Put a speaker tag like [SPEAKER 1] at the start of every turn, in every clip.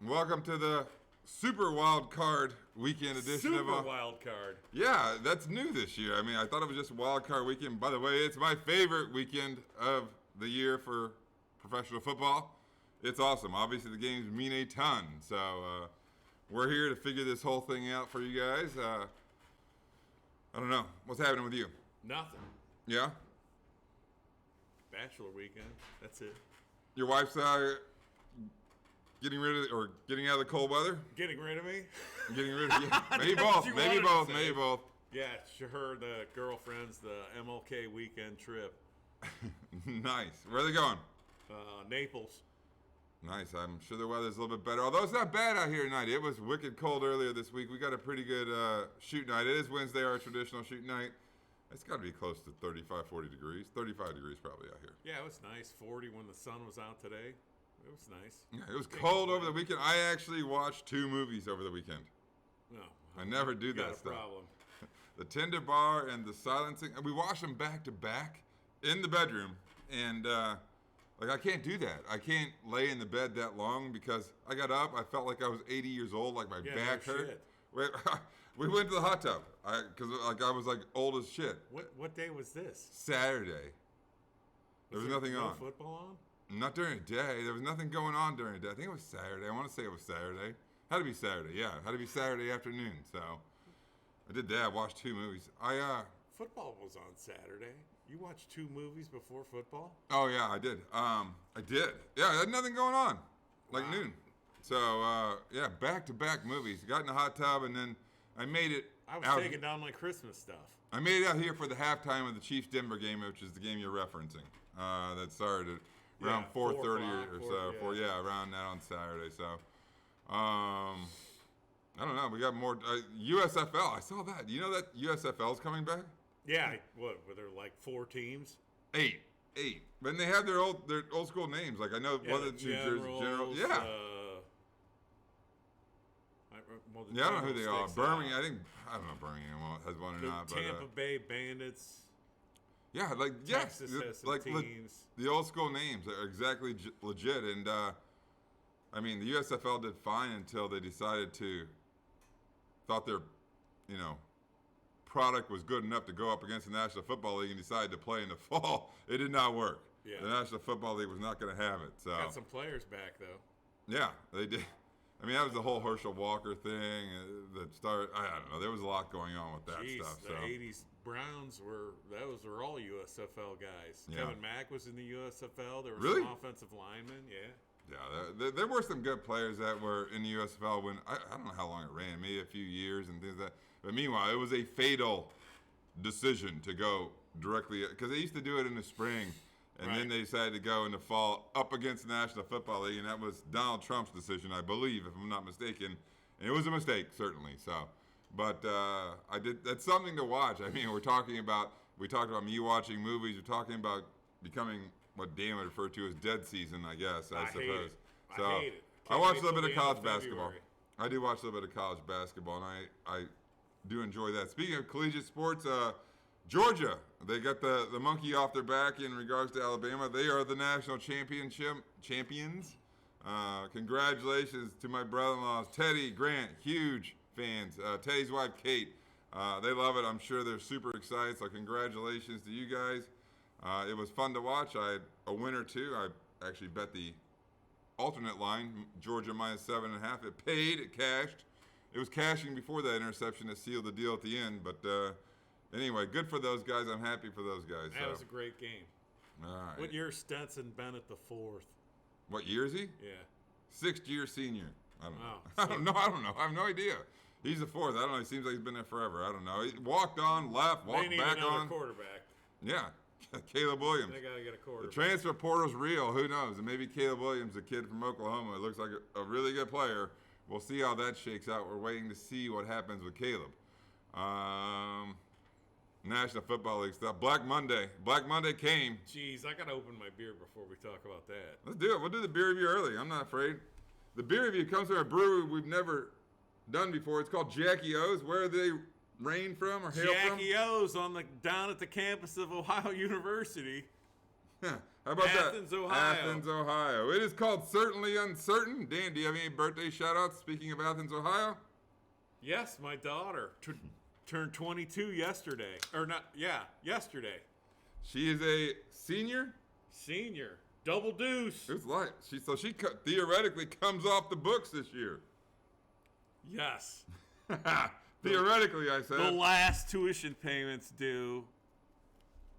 [SPEAKER 1] Welcome to the Super Wild Card Weekend edition
[SPEAKER 2] Super Wild Card.
[SPEAKER 1] Yeah, that's new this year. I mean, I thought it was just Wild Card Weekend. By the way, it's my favorite weekend of the year for professional football. It's awesome. Obviously, the games mean a ton. So we're here to figure this whole thing out for you guys. I don't know. What's happening with you?
[SPEAKER 2] Nothing.
[SPEAKER 1] Yeah?
[SPEAKER 2] Bachelor weekend. That's it.
[SPEAKER 1] Your wife's getting out of the cold weather?
[SPEAKER 2] Getting rid of me?
[SPEAKER 1] Getting rid of you? Maybe both. Maybe both.
[SPEAKER 2] Yeah, her, the girlfriends, the MLK weekend trip.
[SPEAKER 1] Nice. Where are they going?
[SPEAKER 2] Naples.
[SPEAKER 1] Nice. I'm sure the weather's a little bit better. Although it's not bad out here tonight. It was wicked cold earlier this week. We got a pretty good shoot night. It is Wednesday, our traditional shoot night. It's got to be close to 35, 40 degrees. 35 degrees probably out here.
[SPEAKER 2] Yeah, it was nice. 40 when the sun was out today. It was nice.
[SPEAKER 1] Yeah, it was cold over the weekend. I actually watched 2 movies over the weekend.
[SPEAKER 2] No.
[SPEAKER 1] I never do that stuff.
[SPEAKER 2] Problem.
[SPEAKER 1] The Tender Bar and The Silencing. We watched them back to back in the bedroom. And, I can't do that. I can't lay in the bed that long because I got up. I felt like I was 80 years old, like my back hurt.
[SPEAKER 2] Shit.
[SPEAKER 1] We went to the hot tub because I was old as shit.
[SPEAKER 2] What day was this?
[SPEAKER 1] Saturday. There was nothing on.
[SPEAKER 2] Football on?
[SPEAKER 1] Not during the day. There was nothing going on during the day. I think it was Saturday. I want to say it was Saturday. Had to be Saturday. Yeah, had to be Saturday afternoon. So I did that. Watched 2 movies.
[SPEAKER 2] Football was on Saturday. You watched 2 movies before football?
[SPEAKER 1] Oh yeah, I did. I did. Yeah, I had nothing going on. Noon. So yeah, back-to-back movies. Got in the hot tub and then I made it.
[SPEAKER 2] I was taking down my Christmas stuff.
[SPEAKER 1] I made it out here for the halftime of the Chiefs-Denver game, which is the game you're referencing. That started around 4:30 or so. Around that on Saturday. So, I don't know. We got more USFL. I saw that. You know that USFL is coming back?
[SPEAKER 2] Yeah. Were there like 4 teams?
[SPEAKER 1] 8. But they have their old school names. Like I know one of the Generals. Yeah. I don't know who they are. Birmingham. I don't know if Birmingham has one or not.
[SPEAKER 2] Tampa Bay Bandits.
[SPEAKER 1] Yeah,
[SPEAKER 2] Texas has some teams.
[SPEAKER 1] The old school names are exactly legit. And, the USFL did fine until they decided thought their, product was good enough to go up against the National Football League and decided to play in the fall. It did not work.
[SPEAKER 2] Yeah.
[SPEAKER 1] The National Football League was not going to have it. So.
[SPEAKER 2] Got some players back, though.
[SPEAKER 1] Yeah, they did. That was the whole Herschel Walker thing that started. I don't know. There was a lot going on with that stuff.
[SPEAKER 2] The 80s Browns were all USFL guys.
[SPEAKER 1] Yeah.
[SPEAKER 2] Kevin Mack was in the USFL. There were
[SPEAKER 1] some
[SPEAKER 2] offensive linemen, yeah.
[SPEAKER 1] Yeah, there were some good players that were in the USFL when, I don't know how long it ran, maybe a few years and things like that. But meanwhile, it was a fatal decision to go directly, because they used to do it in the spring, and then they decided to go in the fall up against the National Football League, and that was Donald Trump's decision, I believe, if I'm not mistaken. And it was a mistake, certainly. So, but that's something to watch. We talked about me watching movies. We're talking about becoming what Dan would refer to as dead season, I guess, I suppose.
[SPEAKER 2] I hate it.
[SPEAKER 1] I watch a little bit of college basketball. I do watch a little bit of college basketball, and I do enjoy that. Speaking of collegiate sports, Georgia, they got the monkey off their back in regards to Alabama. They are the national champions. Congratulations to my brother-in-laws, Teddy, Grant, huge fans. Teddy's wife, Kate, they love it. I'm sure they're super excited, so congratulations to you guys. It was fun to watch. I had a win or two. I actually bet the alternate line, Georgia -7.5. It paid. It cashed. It was cashing before that interception that sealed the deal at the end. But anyway, good for those guys. I'm happy for those guys.
[SPEAKER 2] That was a great game.
[SPEAKER 1] All right.
[SPEAKER 2] What year is Stenson Bennett the 4th?
[SPEAKER 1] What year is he?
[SPEAKER 2] Yeah.
[SPEAKER 1] 6th year senior. I don't know.
[SPEAKER 2] Oh,
[SPEAKER 1] I don't know. I have no idea. He's the 4th. I don't know. He seems like he's been there forever. I don't know. He walked on, left, walked back on.
[SPEAKER 2] Quarterback.
[SPEAKER 1] Yeah. Caleb Williams.
[SPEAKER 2] They got to get a quarterback.
[SPEAKER 1] The transfer portal's real. Who knows? And maybe Caleb Williams, a kid from Oklahoma, looks like a really good player. We'll see how that shakes out. We're waiting to see what happens with Caleb. National Football League stuff. Black Monday. Black Monday came.
[SPEAKER 2] Jeez, I got to open my beer before we talk about that.
[SPEAKER 1] Let's do it. We'll do the beer review early. I'm not afraid. The beer review comes from a brewery we've never done before. It's called Jackie O's. Where are they rain from or hail from?
[SPEAKER 2] Jackie O's down at the campus of Ohio University.
[SPEAKER 1] How about
[SPEAKER 2] Athens,
[SPEAKER 1] that?
[SPEAKER 2] Ohio.
[SPEAKER 1] Athens, Ohio. It is called Certainly Uncertain. Dan, do you have any birthday shout-outs speaking of Athens, Ohio?
[SPEAKER 2] Yes, my daughter turned 22 yesterday. Yesterday.
[SPEAKER 1] She is a senior?
[SPEAKER 2] Senior. Double deuce.
[SPEAKER 1] It's like she theoretically comes off the books this year.
[SPEAKER 2] Yes.
[SPEAKER 1] Theoretically, I said.
[SPEAKER 2] The last tuition payments due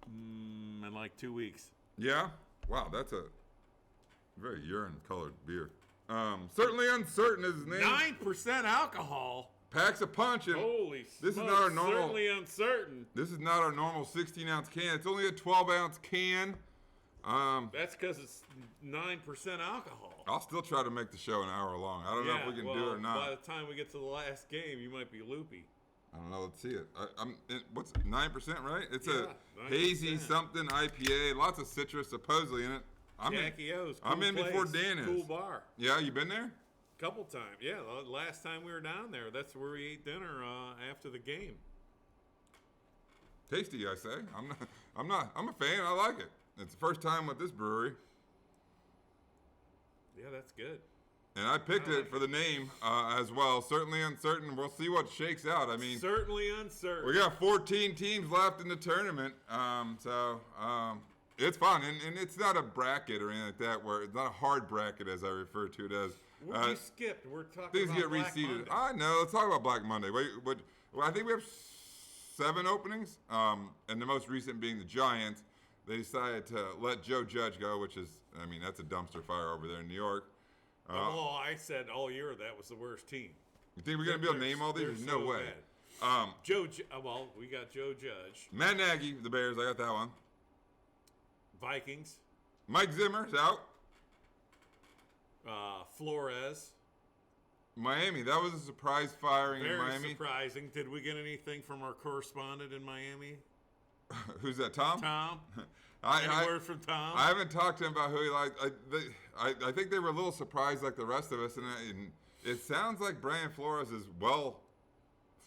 [SPEAKER 2] in like 2 weeks.
[SPEAKER 1] Yeah? Wow, that's a very urine-colored beer. Certainly Uncertain is his name.
[SPEAKER 2] 9% alcohol.
[SPEAKER 1] Packs a punch. And
[SPEAKER 2] Holy
[SPEAKER 1] this
[SPEAKER 2] smokes,
[SPEAKER 1] is not our normal.
[SPEAKER 2] Certainly Uncertain.
[SPEAKER 1] This is not our normal 16-ounce can. It's only a 12-ounce can.
[SPEAKER 2] That's because it's 9% alcohol.
[SPEAKER 1] I'll still try to make the show an hour long. I don't know if we can do it or not.
[SPEAKER 2] By the time we get to the last game, you might be loopy.
[SPEAKER 1] I don't know. Let's see it. What's 9%, right? It's a
[SPEAKER 2] 9%.
[SPEAKER 1] hazy something IPA. Lots of citrus supposedly in it.
[SPEAKER 2] Jackie O's.
[SPEAKER 1] I'm in
[SPEAKER 2] place,
[SPEAKER 1] before Dan is.
[SPEAKER 2] Cool bar.
[SPEAKER 1] Yeah, you been there?
[SPEAKER 2] Couple times. Yeah, the last time we were down there, that's where we ate dinner after the game.
[SPEAKER 1] Tasty, I say. I'm a fan. I like it. It's the first time with this brewery.
[SPEAKER 2] Yeah, that's good.
[SPEAKER 1] And I picked it for the name as well. Certainly Uncertain. We'll see what shakes out. I mean,
[SPEAKER 2] Certainly Uncertain.
[SPEAKER 1] we got 14 teams left in the tournament. So it's fun. And it's not a bracket or anything like that, where it's not a hard bracket as I refer to it as.
[SPEAKER 2] You skipped. We're talking
[SPEAKER 1] Things
[SPEAKER 2] about
[SPEAKER 1] get
[SPEAKER 2] Black
[SPEAKER 1] reseeded.
[SPEAKER 2] Monday.
[SPEAKER 1] I know. Let's talk about Black Monday. Well, I think we have 7 openings, and the most recent being the Giants. They decided to let Joe Judge go, which is, I mean, that's a dumpster fire over there in New York.
[SPEAKER 2] I said all year that was the worst team.
[SPEAKER 1] You think we're going to be able to name all these? There's no
[SPEAKER 2] so
[SPEAKER 1] way.
[SPEAKER 2] bad. We got Joe Judge.
[SPEAKER 1] Matt Nagy, the Bears, I got that one.
[SPEAKER 2] Vikings.
[SPEAKER 1] Mike Zimmer's out.
[SPEAKER 2] Flores.
[SPEAKER 1] Miami, that was a surprise firing in
[SPEAKER 2] Very
[SPEAKER 1] Miami.
[SPEAKER 2] surprising. Did we get anything from our correspondent in Miami?
[SPEAKER 1] Who's that, Tom?
[SPEAKER 2] Tom? Any word from Tom?
[SPEAKER 1] I haven't talked to him about who he liked. I think they were a little surprised like the rest of us, and it sounds like Brian Flores is well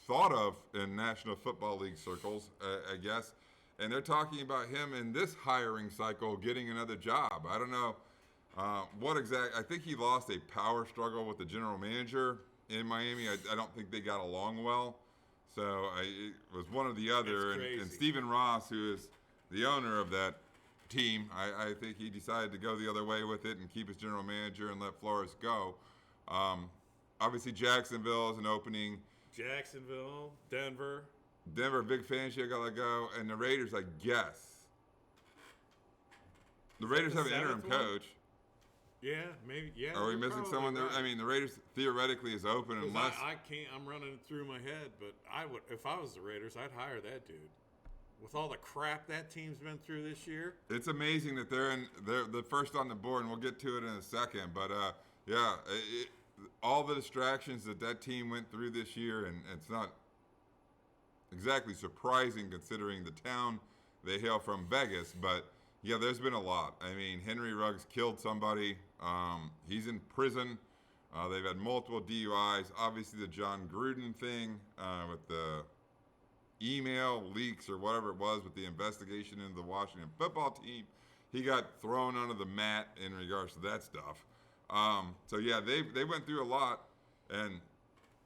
[SPEAKER 1] thought of in National Football League circles, I guess. And they're talking about him in this hiring cycle getting another job. I don't know I think he lost a power struggle with the general manager in Miami. I don't think they got along well. So it was one or the other. And Stephen Ross, who is the owner of that team, I think he decided to go the other way with it and keep his general manager and let Flores go. Obviously, Jacksonville is an opening.
[SPEAKER 2] Jacksonville, Denver,
[SPEAKER 1] big fan. She got to go. And the Raiders, I guess. The Raiders have an interim coach.
[SPEAKER 2] Yeah, maybe. Yeah.
[SPEAKER 1] Are we missing someone there?
[SPEAKER 2] Right.
[SPEAKER 1] I mean, the Raiders theoretically is open unless
[SPEAKER 2] I can't. I'm running it through my head, but I would, if I was the Raiders, I'd hire that dude. With all the crap that team's been through this year,
[SPEAKER 1] it's amazing that they're the first on the board, and we'll get to it in a second. But all the distractions that team went through this year, and it's not exactly surprising considering the town they hail from, Vegas, but. Yeah, there's been a lot. I mean, Henry Ruggs killed somebody. He's in prison. They've had multiple DUIs. Obviously, the John Gruden thing with the email leaks or whatever it was with the investigation into the Washington football team. He got thrown under the mat in regards to that stuff. They went through a lot. And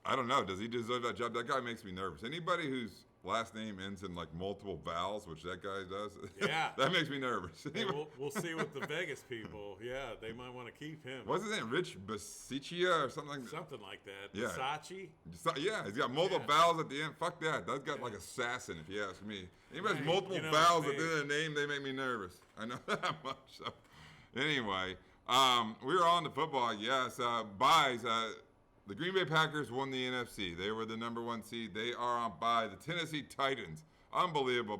[SPEAKER 1] I don't know, does he deserve that job? That guy makes me nervous. Anybody whose last name ends in like multiple vowels, which that guy does.
[SPEAKER 2] Yeah,
[SPEAKER 1] that makes me nervous.
[SPEAKER 2] Hey, we'll see with the Vegas people. Yeah, they might want to keep him.
[SPEAKER 1] What's his name? Rich Bisaccia or something?
[SPEAKER 2] Something like that.
[SPEAKER 1] Yeah.
[SPEAKER 2] Versace?
[SPEAKER 1] Yeah, he's got multiple vowels at the end. Fuck that. That's got like assassin, if you ask me. Anybody has multiple vowels at the end of the name, they make me nervous. I know that much. So, anyway, we were on to football. Yes, buys. The Green Bay Packers won the NFC. They were the number 1 seed. They are on bye. The Tennessee Titans, unbelievable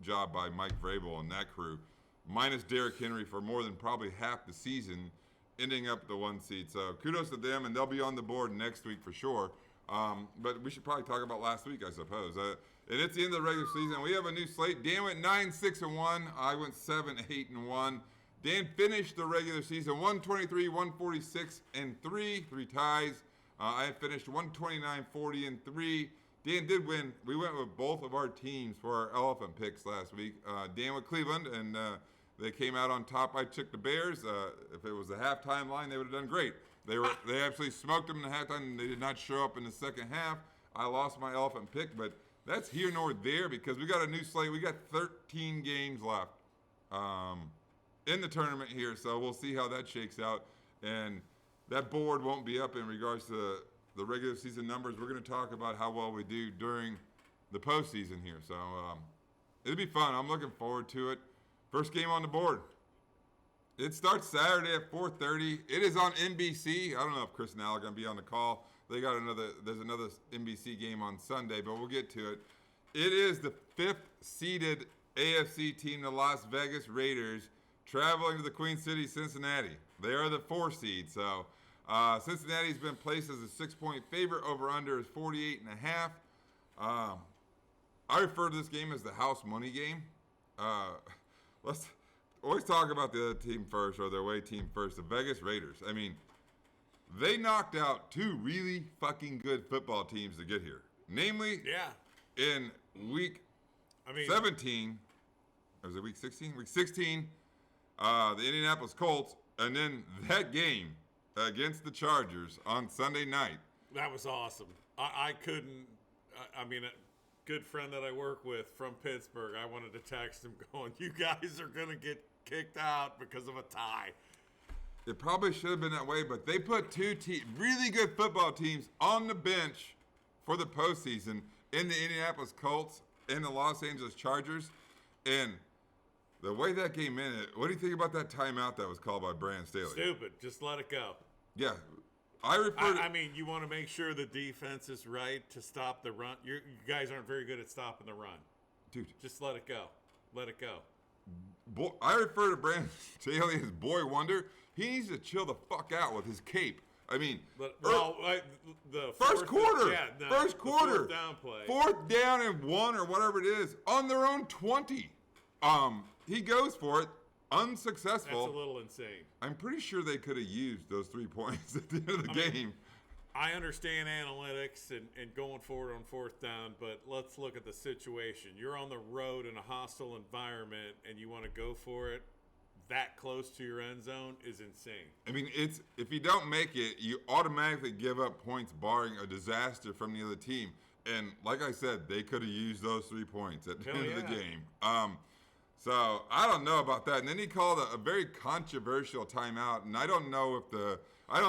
[SPEAKER 1] job by Mike Vrabel and that crew, minus Derrick Henry for more than probably half the season, ending up the 1 seed. So kudos to them, and they'll be on the board next week for sure. But we should probably talk about last week, I suppose. And it's the end of the regular season. We have a new slate. Dan went 9-6-1. I went 7-8-1. Dan finished the regular season 123, 146, and 3 ties. I finished 129, 40, and 3. Dan did win. We went with both of our teams for our elephant picks last week. Dan with Cleveland, and They came out on top. I took the Bears. If it was a halftime line, they would have done great. They absolutely smoked them in the halftime, and they did not show up in the second half. I lost my elephant pick, but that's here nor there because we got a new slate. We got 13 games left in the tournament here, so we'll see how that shakes out. And that board won't be up in regards to the regular season numbers. We're going to talk about how well we do during the postseason here. So it'll be fun. I'm looking forward to it. First game on the board. It starts Saturday at 4:30. It is on NBC. I don't know if Chris and Al are going to be on the call. There's another NBC game on Sunday, but we'll get to it. It is the 5th-seeded AFC team, the Las Vegas Raiders, traveling to the Queen City, Cincinnati. They are the 4 seed. So Cincinnati's been placed as a 6-point favorite. Over/under is 48.5. I refer to this game as the house money game. Let's always talk about the other team first, or the away team first. The Vegas Raiders. I mean, they knocked out 2 really fucking good football teams to get here. Namely, in week 17, or was it week 16? Week 16, the Indianapolis Colts, and then that game against the Chargers on Sunday night.
[SPEAKER 2] That was awesome. I couldn't, a good friend that I work with from Pittsburgh, I wanted to text him going, you guys are going to get kicked out because of a tie.
[SPEAKER 1] It probably should have been that way, but they put 2 really good football teams on the bench for the postseason in the Indianapolis Colts and the Los Angeles Chargers. And the way that game ended, what do you think about that timeout that was called by Brandon Staley?
[SPEAKER 2] Stupid. Just let it go.
[SPEAKER 1] Yeah.
[SPEAKER 2] You want to make sure the defense is right to stop the run. You guys aren't very good at stopping the run.
[SPEAKER 1] Dude.
[SPEAKER 2] Just let it go. Let it go.
[SPEAKER 1] I refer to Brandon Staley as Boy Wonder. He needs to chill the fuck out with his cape. I mean,
[SPEAKER 2] the
[SPEAKER 1] first quarter,
[SPEAKER 2] fourth down play,
[SPEAKER 1] 4th down and 1 or whatever it is on their own 20. He goes for it, unsuccessful.
[SPEAKER 2] That's a little insane.
[SPEAKER 1] I'm pretty sure they could have used those 3 points at the end of the game.
[SPEAKER 2] I understand analytics and going forward on 4th down, but let's look at the situation. You're on the road in a hostile environment, and you want to go for it that close to your end zone is insane.
[SPEAKER 1] I mean, if you don't make it, you automatically give up points barring a disaster from the other team. And like I said, they could have used those 3 points at the end of the game. So I don't know about that. And then he called a very controversial timeout, and I don't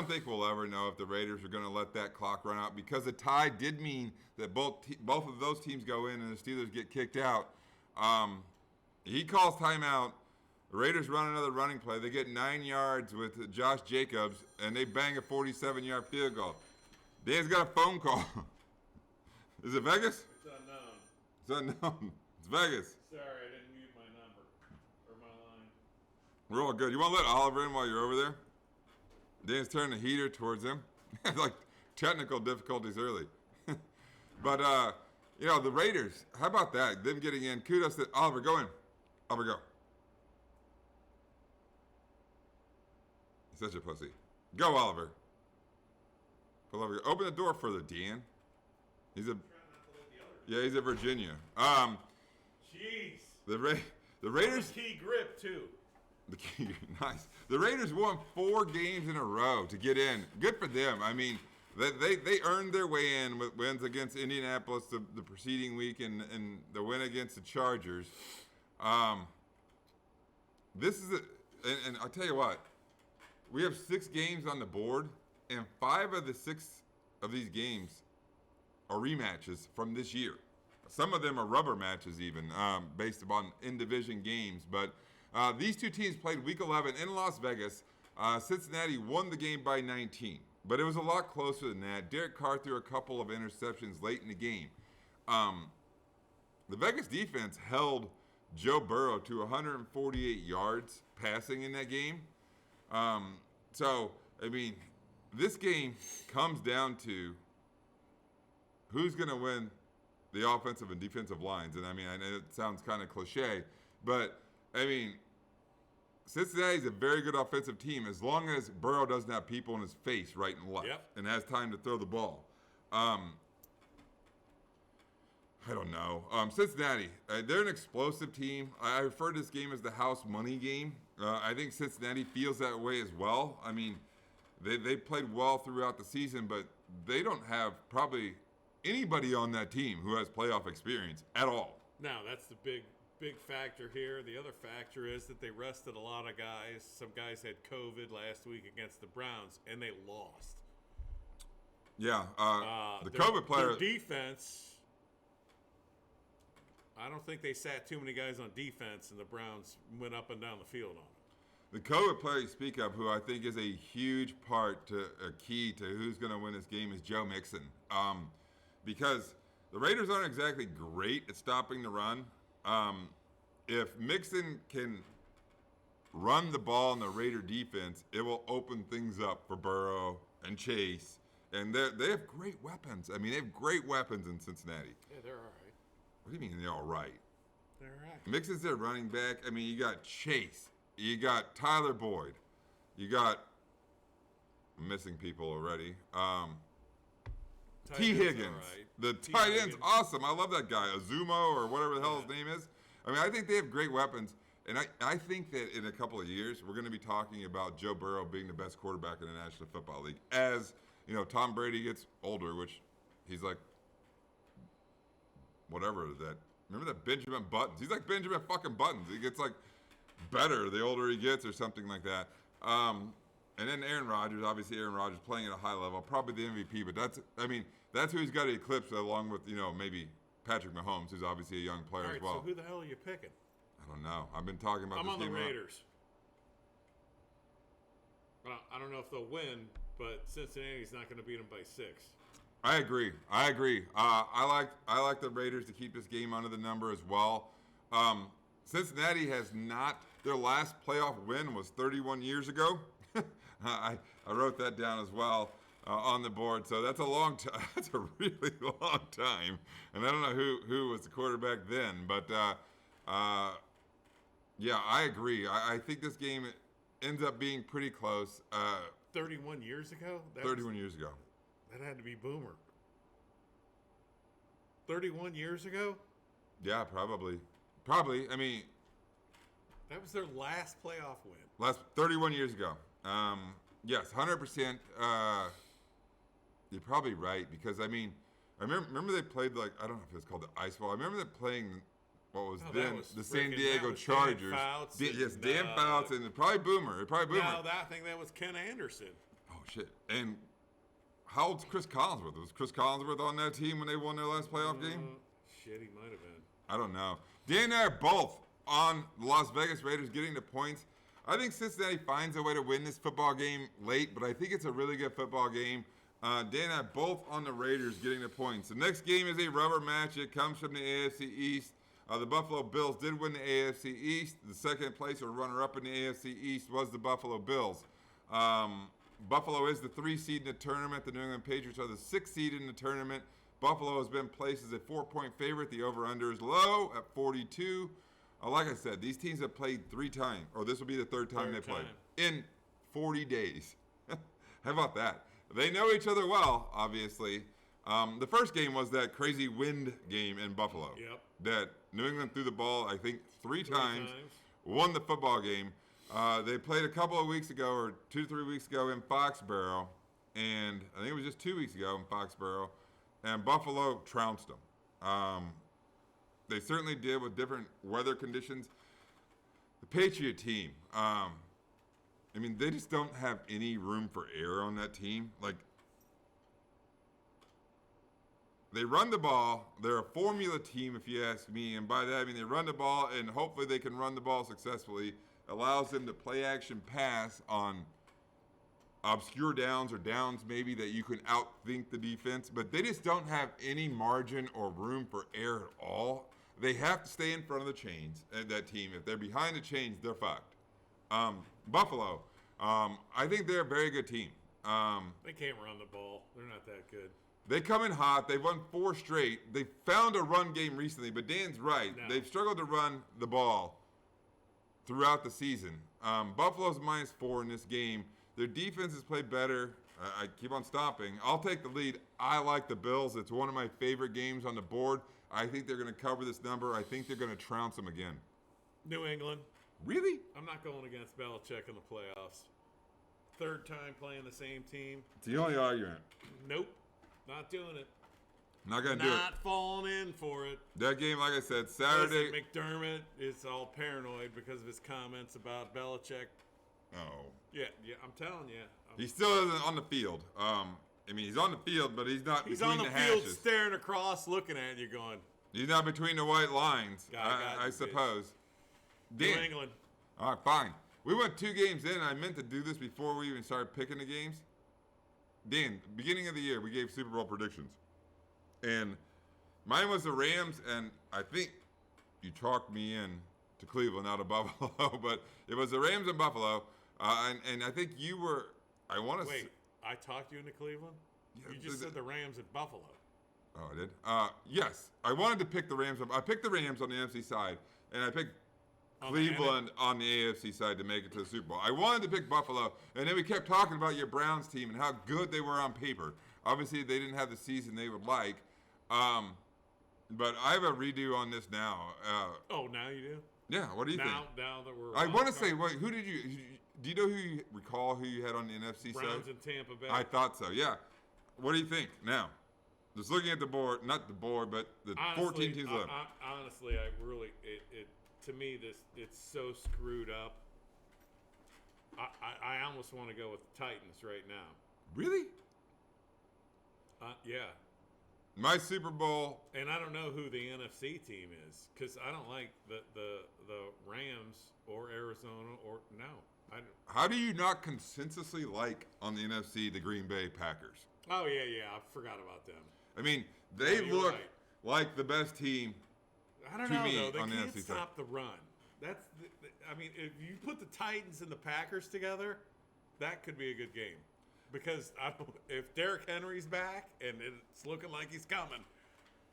[SPEAKER 1] think we'll ever know if the Raiders are going to let that clock run out, because a tie did mean that both of those teams go in and the Steelers get kicked out. He calls timeout. The Raiders run another running play. They get 9 yards with Josh Jacobs, and they bang a 47-yard field goal. Dan's got a phone call. Is it Vegas?
[SPEAKER 2] It's unknown.
[SPEAKER 1] It's unknown. It's Vegas.
[SPEAKER 2] Sorry, I didn't mute my number or my line.
[SPEAKER 1] We're all good. You want to let Oliver in while you're over there? Dan's turning the heater towards him. Like technical difficulties early. But, the Raiders, how about that? Them getting in. Kudos to Oliver. Go in. Oliver, go. He's such a pussy. Go, Oliver. Open the door further, Dean. He's at Virginia.
[SPEAKER 2] Jeez.
[SPEAKER 1] The Raiders.
[SPEAKER 2] The key grip too.
[SPEAKER 1] The key, nice. The Raiders won 4 games in a row to get in. Good for them. I mean, they earned their way in with wins against Indianapolis the preceding week and the win against the Chargers. This is and I'll tell you what. We have 6 games on the board, and 5 of the 6 of these games are rematches from this year. Some of them are rubber matches even, based upon in-division games. But these 2 teams played Week 11 in Las Vegas. Cincinnati won the game by 19, but it was a lot closer than that. Derek Carr threw a couple of interceptions late in the game. The Vegas defense held Joe Burrow to 148 yards passing in that game. This game comes down to who's going to win the offensive and defensive lines. And I know it sounds kind of cliche, but Cincinnati's a very good offensive team as long as Burrow doesn't have people in his face right and left and has time to throw the ball. I don't know. Cincinnati, they're an explosive team. I refer to this game as the house money game. I think Cincinnati feels that way as well. I mean, they played well throughout the season, but they don't have probably anybody on that team who has playoff experience at all.
[SPEAKER 2] Now, that's the big factor here. The other factor is that they rested a lot of guys. Some guys had COVID last week against the Browns, and they lost.
[SPEAKER 1] Yeah, the COVID player.
[SPEAKER 2] Their defense, I don't think they sat too many guys on defense, and the Browns went up and down the field on them.
[SPEAKER 1] The COVID player you speak of, who I think is a huge part to a key to who's going to win this game, is Joe Mixon. Because the Raiders aren't exactly great at stopping the run. If Mixon can run the ball in the Raider defense, it will open things up for Burrow and Chase. And they have great weapons. I mean, they have great weapons in Cincinnati.
[SPEAKER 2] Yeah, they're all right.
[SPEAKER 1] What do you mean they're all right?
[SPEAKER 2] They're all right.
[SPEAKER 1] Mixon's their running back. I mean, you got Chase. You got Tyler Boyd. You got I'm missing people already. T. Higgins. Right. The tight end's awesome. I love that guy. Azumo or whatever the hell his name is. I mean, I think they have great weapons. And I think that in a couple of years, we're going to be talking about Joe Burrow being the best quarterback in the National Football League. As, Tom Brady gets older, which he's like, whatever that. Remember that Benjamin Buttons? He's like Benjamin fucking Buttons. He gets like better the older he gets or something like that. And then Aaron Rodgers, obviously Aaron Rodgers playing at a high level, probably the MVP, but that's who he's got to eclipse along with, maybe Patrick Mahomes, who's obviously a young player as well.
[SPEAKER 2] So who the hell are you picking?
[SPEAKER 1] I don't know. I've been talking about
[SPEAKER 2] I'm
[SPEAKER 1] this
[SPEAKER 2] on the
[SPEAKER 1] game
[SPEAKER 2] Raiders. Well, I don't know if they'll win, but Cincinnati's not going to beat them by 6.
[SPEAKER 1] I agree. I like the Raiders to keep this game under the number as well. Cincinnati has not. Their last playoff win was 31 years ago. I wrote that down as well on the board. So that's a long time. That's a really long time. And I don't know who was the quarterback then, but yeah, I agree. I think this game ends up being pretty close.
[SPEAKER 2] 31 years ago?
[SPEAKER 1] 31 years ago.
[SPEAKER 2] That had to be Boomer. 31 years ago?
[SPEAKER 1] Yeah, probably. Probably. I mean,
[SPEAKER 2] that was their last playoff win.
[SPEAKER 1] 31 years ago. Yes, 100%. You're probably right because I remember they played like I don't know if it's called the Ice Bowl. I remember them playing what was the San Diego Chargers. Dan Fouts and probably Boomer.
[SPEAKER 2] No, I think that was Ken Anderson.
[SPEAKER 1] Oh shit! And how old's Chris Collinsworth? Was Chris Collinsworth on that team when they won their last playoff game?
[SPEAKER 2] Shit, he might have been.
[SPEAKER 1] I don't know. Dan and I are both on the Las Vegas Raiders getting the points. I think Cincinnati finds a way to win this football game late, but I think it's a really good football game. Dan and I both on the Raiders getting the points. The next game is a rubber match. It comes from the AFC East. The Buffalo Bills did win the AFC East. The second place or runner-up in the AFC East was the Buffalo Bills. Buffalo is the 3 seed in the tournament. The New England Patriots are the 6 seed in the tournament. Buffalo has been placed as a 4-point favorite. The over-under is low at 42. Like I said, these teams have played 3 times, or this will be the third time they played in 40 days. How about that? They know each other well, obviously. The first game was that crazy wind game in Buffalo.
[SPEAKER 2] Yep.
[SPEAKER 1] That New England threw the ball, I think, 3 times, won the football game. They played a couple of weeks ago, or 2 to 3 weeks ago in Foxborough, and I think it was just 2 weeks ago in Foxborough, and Buffalo trounced them. They certainly did with different weather conditions. The Patriot team, they just don't have any room for error on that team. Like, they run the ball. They're a formula team, if you ask me. And by that, I mean they run the ball, and hopefully they can run the ball successfully. Allows them to play action pass on obscure downs or downs maybe that you can outthink the defense. But they just don't have any margin or room for error at all. They have to stay in front of the chains, that team. If they're behind the chains, they're fucked. Buffalo, I think they're a very good team.
[SPEAKER 2] They can't run the ball. They're not that good.
[SPEAKER 1] They come in hot. They've won 4 straight. They found a run game recently, but Dan's right. No. They've struggled to run the ball throughout the season. Buffalo's -4 in this game. Their defense has played better. I keep on stopping. I'll take the lead. I like the Bills. It's one of my favorite games on the board. I think they're going to cover this number. I think they're going to trounce them again.
[SPEAKER 2] New England.
[SPEAKER 1] Really?
[SPEAKER 2] I'm not going against Belichick in the playoffs. Third time playing the same team.
[SPEAKER 1] It's the only argument.
[SPEAKER 2] Nope. Not doing it.
[SPEAKER 1] Not going to do it.
[SPEAKER 2] Not falling in for it.
[SPEAKER 1] That game, like I said, Saturday.
[SPEAKER 2] Listen, McDermott is all paranoid because of his comments about Belichick.
[SPEAKER 1] Oh.
[SPEAKER 2] Yeah, I'm telling you.
[SPEAKER 1] He still isn't on the field. I mean, he's on the field, but he's not
[SPEAKER 2] He's
[SPEAKER 1] between
[SPEAKER 2] on the
[SPEAKER 1] the
[SPEAKER 2] field
[SPEAKER 1] hashes.
[SPEAKER 2] staring across, looking at you going,
[SPEAKER 1] He's not between the white lines,
[SPEAKER 2] I
[SPEAKER 1] I suppose.
[SPEAKER 2] New
[SPEAKER 1] Dan.
[SPEAKER 2] England.
[SPEAKER 1] All right, fine. We went 2 games in. I meant to do this before we even started picking the games. Dan, beginning of the year, we gave Super Bowl predictions. And mine was the Rams, and I think you talked me in to Cleveland out of Buffalo, but it was the Rams and Buffalo. And I think you were, I want to
[SPEAKER 2] Wait, I talked you into Cleveland?
[SPEAKER 1] Yeah,
[SPEAKER 2] You just said the Rams at Buffalo.
[SPEAKER 1] Oh, I did? Yes. I wanted to pick the Rams. I picked the Rams on the NFC side, and I picked Cleveland on the AFC side to make it to the Super Bowl. I wanted to pick Buffalo, and then we kept talking about your Browns team and how good they were on paper. Obviously, they didn't have the season they would like. But I have a redo on this now.
[SPEAKER 2] Now you do?
[SPEAKER 1] Yeah, what do you think?
[SPEAKER 2] Now that we're
[SPEAKER 1] I want to say, wait, who did you – do you know who you recall who you had on the NFC side?
[SPEAKER 2] Browns and Tampa Bay.
[SPEAKER 1] I thought so, yeah. What do you think now? Just looking at the board, not the board, but the 14 teams left.
[SPEAKER 2] Honestly, I really to me it's so screwed up. I almost want to go with the Titans right now.
[SPEAKER 1] Really?
[SPEAKER 2] Yeah.
[SPEAKER 1] My Super Bowl.
[SPEAKER 2] And I don't know who the NFC team is because I don't like the Rams or Arizona or no.
[SPEAKER 1] How do you not consensusly like on the NFC the Green Bay Packers?
[SPEAKER 2] Oh yeah, I forgot about them.
[SPEAKER 1] I mean, they look
[SPEAKER 2] right.
[SPEAKER 1] like the best team.
[SPEAKER 2] I don't
[SPEAKER 1] to
[SPEAKER 2] know
[SPEAKER 1] me
[SPEAKER 2] though. They
[SPEAKER 1] on the
[SPEAKER 2] can't
[SPEAKER 1] NFC
[SPEAKER 2] stop the run. That's I mean, if you put the Titans and the Packers together, that could be a good game. Because if Derrick Henry's back and it's looking like he's coming.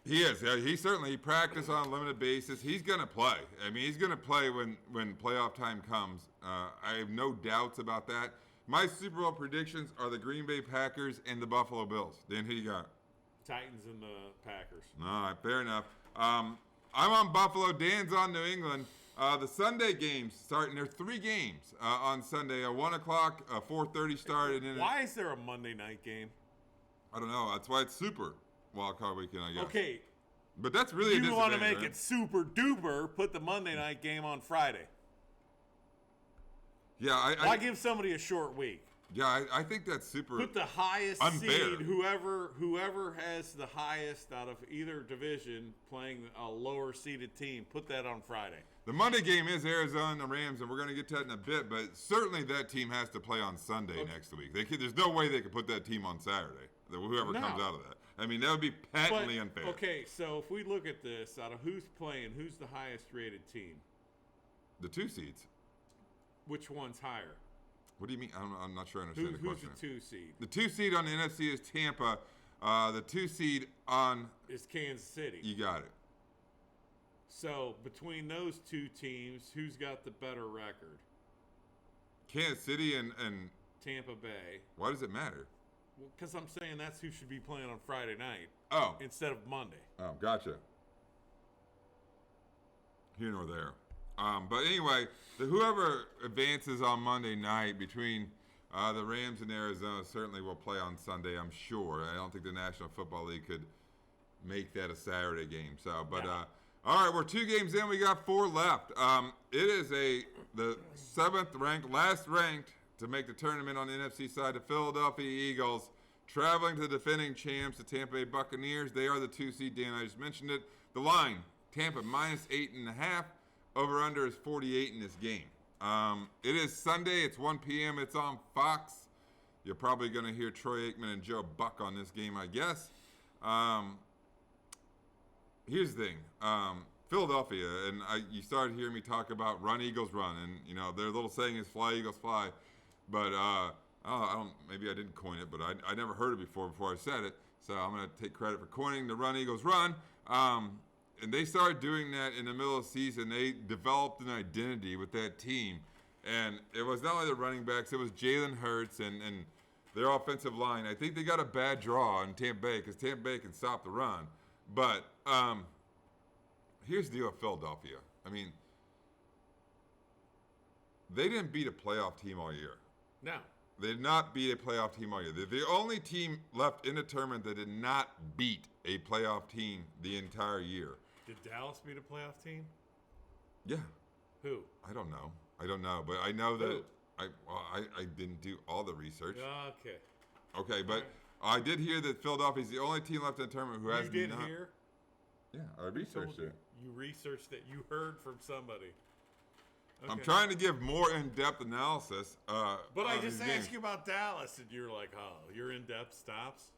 [SPEAKER 1] He is. Yeah, he practiced on a limited basis. He's going to play. I mean, he's going to play when playoff time comes. I have no doubts about that. My Super Bowl predictions are the Green Bay Packers and the Buffalo Bills. Dan, who you got?
[SPEAKER 2] Titans and the Packers.
[SPEAKER 1] All right, fair enough. I'm on Buffalo. Dan's on New England. The Sunday games starting. There are 3 games on Sunday. A 1 o'clock, a 4:30 start, and then
[SPEAKER 2] why is there a Monday night game?
[SPEAKER 1] I don't know. That's why it's Super Wild Card Weekend, I guess.
[SPEAKER 2] Okay,
[SPEAKER 1] but that's really
[SPEAKER 2] you want to make
[SPEAKER 1] right?
[SPEAKER 2] it super duper. Put the Monday night game on Friday.
[SPEAKER 1] Yeah,
[SPEAKER 2] Why give somebody a short week?
[SPEAKER 1] Yeah, I think that's super.
[SPEAKER 2] Put the highest
[SPEAKER 1] unfair.
[SPEAKER 2] seed, whoever has the highest out of either division playing a lower seeded team. Put that on Friday.
[SPEAKER 1] The Monday game is Arizona and the Rams, and we're going to get to that in a bit, but certainly that team has to play on Sunday next week. There's no way they could put that team on Saturday, whoever comes out of that. I mean, that would be patently unfair.
[SPEAKER 2] Okay, so if we look at this, out of who's playing, who's the highest rated team?
[SPEAKER 1] The 2 seeds.
[SPEAKER 2] Which one's higher?
[SPEAKER 1] What do you mean? I'm not sure I understand the question.
[SPEAKER 2] Who's the 2 seed?
[SPEAKER 1] The 2 seed on the NFC is Tampa. The 2 seed on...
[SPEAKER 2] is Kansas City.
[SPEAKER 1] You got it.
[SPEAKER 2] So, between those 2 teams, who's got the better record?
[SPEAKER 1] Kansas City and
[SPEAKER 2] Tampa Bay.
[SPEAKER 1] Why does it matter?
[SPEAKER 2] Well, because I'm saying that's who should be playing on Friday night.
[SPEAKER 1] Oh.
[SPEAKER 2] Instead of Monday.
[SPEAKER 1] Oh, gotcha. Here nor there. But anyway, whoever advances on Monday night between the Rams and Arizona certainly will play on Sunday, I'm sure. I don't think the National Football League could make that a Saturday game. So, but all right, we're 2 games in. We got 4 left. It is the 7th ranked, last ranked to make the tournament on the NFC side, the Philadelphia Eagles, traveling to the defending champs, the Tampa Bay Buccaneers. They are the 2 seed. Dan, I just mentioned it. The line, Tampa -8.5. Over-under is 48 in this game. It is Sunday. It's 1 p.m. It's on Fox. You're probably going to hear Troy Aikman and Joe Buck on this game, I guess. Here's the thing. Philadelphia, and you started hearing me talk about run, Eagles, run. And, you know, their little saying is fly, Eagles, fly. But maybe I didn't coin it, but I never heard it before I said it. So I'm going to take credit for coining the run, Eagles, run. And they started doing that in the middle of the season. They developed an identity with that team. And it was not only the running backs, it was Jalen Hurts and their offensive line. I think they got a bad draw in Tampa Bay because Tampa Bay can stop the run. But here's the deal with Philadelphia. I mean, they didn't beat a playoff team all year.
[SPEAKER 2] No.
[SPEAKER 1] They did not beat a playoff team all year. They're the only team left in the tournament that did not beat a playoff team the entire year.
[SPEAKER 2] Did Dallas beat a playoff team?
[SPEAKER 1] Yeah.
[SPEAKER 2] Who?
[SPEAKER 1] I don't know, but I know that I didn't do all the research.
[SPEAKER 2] Okay.
[SPEAKER 1] Okay, but I did hear that Philadelphia's the only team left in the tournament who has not.
[SPEAKER 2] You did hear?
[SPEAKER 1] Yeah, I researched it.
[SPEAKER 2] You researched it. You heard from somebody. Okay.
[SPEAKER 1] I'm trying to give more in-depth analysis.
[SPEAKER 2] But I just asked you about Dallas, and you're like, oh, your in-depth stops?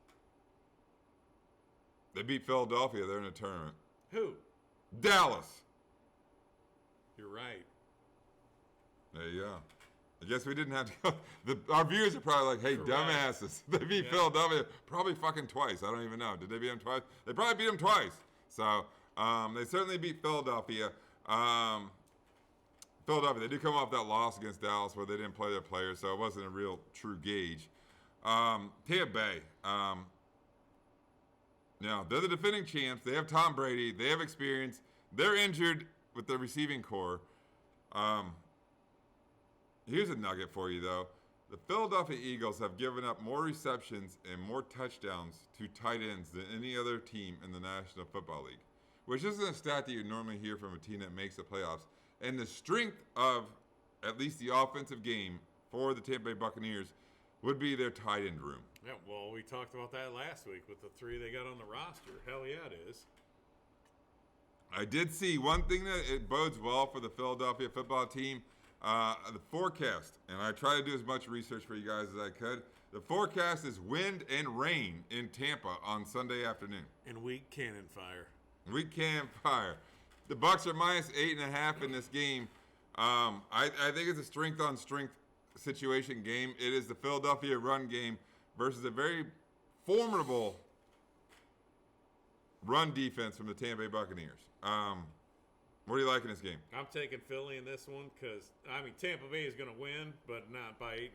[SPEAKER 1] They beat Philadelphia. They're in the tournament.
[SPEAKER 2] Who?
[SPEAKER 1] Dallas.
[SPEAKER 2] You're right.
[SPEAKER 1] There you go. I guess we didn't have to go. Our viewers are probably like, hey, dumbasses. They beat Philadelphia probably fucking twice. I don't even know. Did they beat them twice? They probably beat them twice. So they certainly beat Philadelphia. Philadelphia, they did come off that loss against Dallas where they didn't play their players, so it wasn't a real true gauge. Tampa Bay, they're the defending champs. They have Tom Brady. They have experience. They're injured with the receiving core. Here's a nugget for you, though. The Philadelphia Eagles have given up more receptions and more touchdowns to tight ends than any other team in the National Football League, which isn't a stat that you normally hear from a team that makes the playoffs. And the strength of at least the offensive game for the Tampa Bay Buccaneers would be their tight end room.
[SPEAKER 2] Yeah, well, we talked about that last week with the 3 they got on the roster. Hell yeah, it is.
[SPEAKER 1] I did see one thing that it bodes well for the Philadelphia football team, the forecast. And I try to do as much research for you guys as I could. The forecast is wind and rain in Tampa on Sunday afternoon.
[SPEAKER 2] And weak cannon fire.
[SPEAKER 1] Weak cannon fire. The Bucs are minus 8.5 in this game. I think it's a strength-on-strength situation game. It is the Philadelphia run game versus a very formidable run defense from the Tampa Bay Buccaneers. What do you like in this game?
[SPEAKER 2] I'm taking Philly in this one because, Tampa Bay is going to win, but not by 8.5.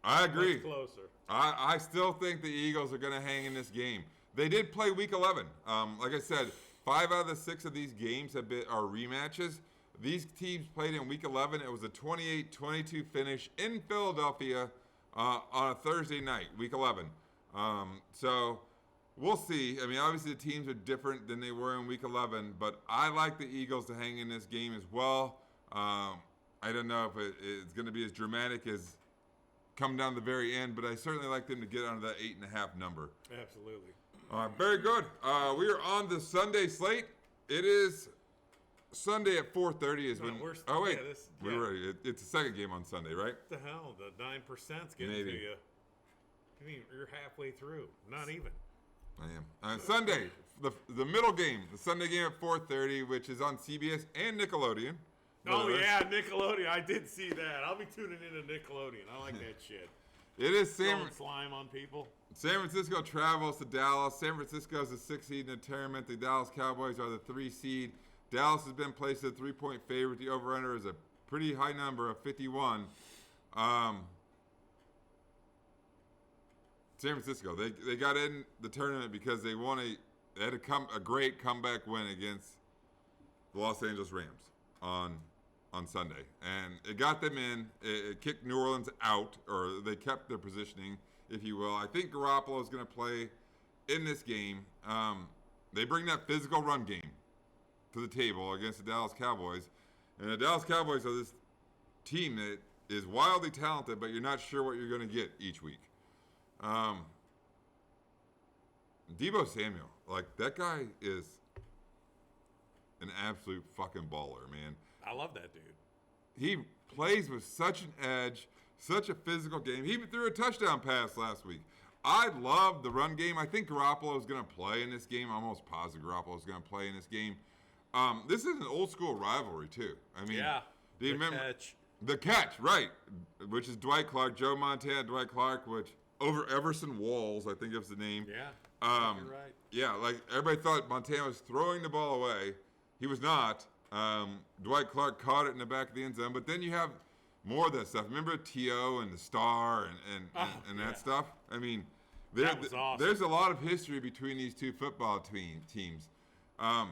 [SPEAKER 1] I agree.
[SPEAKER 2] Much closer.
[SPEAKER 1] I still think the Eagles are going to hang in this game. They did play Week 11. Like I said, 5 out of the 6 of these games are rematches. These teams played in Week 11. It was a 28-22 finish in Philadelphia on a Thursday night, Week 11. So we'll see. Obviously the teams are different than they were in Week 11, but I like the Eagles to hang in this game as well. I don't know if it's going to be as dramatic as come down to the very end, but I certainly like them to get under that 8.5 number.
[SPEAKER 2] Absolutely.
[SPEAKER 1] Very good. We are on the Sunday slate. It is Sunday at 4:30 is when. Oh wait, it's the second game on Sunday, right?
[SPEAKER 2] What the hell? The 9%'s getting to you. You're halfway through. Not even.
[SPEAKER 1] I am. Sunday, the middle game, the Sunday game at 4:30, which is on CBS and Nickelodeon.
[SPEAKER 2] Oh yeah, Nickelodeon. I did see that. I'll be tuning into Nickelodeon. I like that shit.
[SPEAKER 1] It is
[SPEAKER 2] throwing slime on people.
[SPEAKER 1] San Francisco travels to Dallas. San Francisco is the 6th seed in the tournament. The Dallas Cowboys are the 3 seed. Dallas has been placed as a 3-point favorite. The over-under is a pretty high number of 51. San Francisco, they got in the tournament because they had a great comeback win against the Los Angeles Rams on Sunday. And it got them in. It kicked New Orleans out, or they kept their positioning, if you will. I think Garoppolo is going to play in this game. They bring that physical run game to the table against the Dallas Cowboys. And the Dallas Cowboys are this team that is wildly talented, but you're not sure what you're going to get each week. Deebo Samuel, that guy is an absolute fucking baller, man.
[SPEAKER 2] I love that dude.
[SPEAKER 1] He plays with such an edge, such a physical game. He even threw a touchdown pass last week. I love the run game. I think Garoppolo is going to play in this game. I'm almost positive Garoppolo is going to play in this game. This is an old school rivalry too.
[SPEAKER 2] Yeah.
[SPEAKER 1] Do you remember
[SPEAKER 2] catch?
[SPEAKER 1] The catch, right? Which is Dwight Clark, Joe Montana, Dwight Clark, which over Everson Walls, I think is the name.
[SPEAKER 2] Yeah. You're right.
[SPEAKER 1] Yeah, everybody thought Montana was throwing the ball away. He was not. Dwight Clark caught it in the back of the end zone. But then you have more of that stuff. Remember T.O. and the Star and that stuff? I mean,
[SPEAKER 2] that was awesome.
[SPEAKER 1] There's a lot of history between these two football teams. I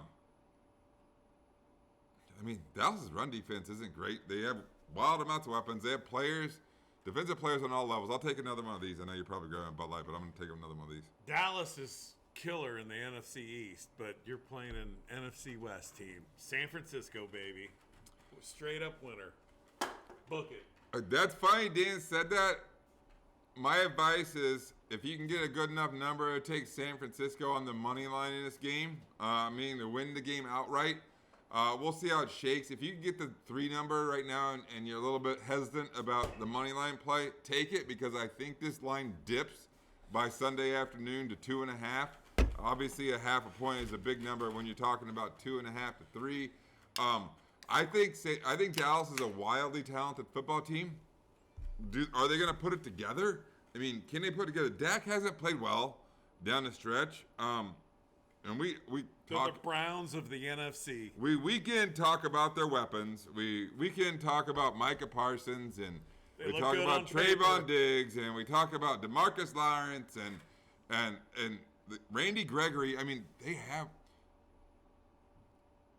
[SPEAKER 1] mean, Dallas's run defense isn't great. They have wild amounts of weapons. They have players, defensive players on all levels. I'll take another one of these. I know you're probably going on Bud Light, but I'm going to take another one of these.
[SPEAKER 2] Dallas is killer in the NFC East, but you're playing an NFC West team. San Francisco, baby. Straight up winner. Book it.
[SPEAKER 1] That's funny Dan said that. My advice is if you can get a good enough number, take San Francisco on the money line in this game, meaning to win the game outright. We'll see how it shakes. If you can get the 3 number right now and you're a little bit hesitant about the money line play, take it because I think this line dips by Sunday afternoon to 2.5. Obviously, a half a point is a big number when you're talking about 2.5 to 3. I think Dallas is a wildly talented football team. Are they going to put it together? I mean, can they put it together? Dak hasn't played well down the stretch. And we talk,
[SPEAKER 2] the Browns of the NFC.
[SPEAKER 1] We can talk about their weapons. We can talk about Micah Parsons and we talk about Trayvon Diggs and we talk about DeMarcus Lawrence and Randy Gregory. I mean, they have.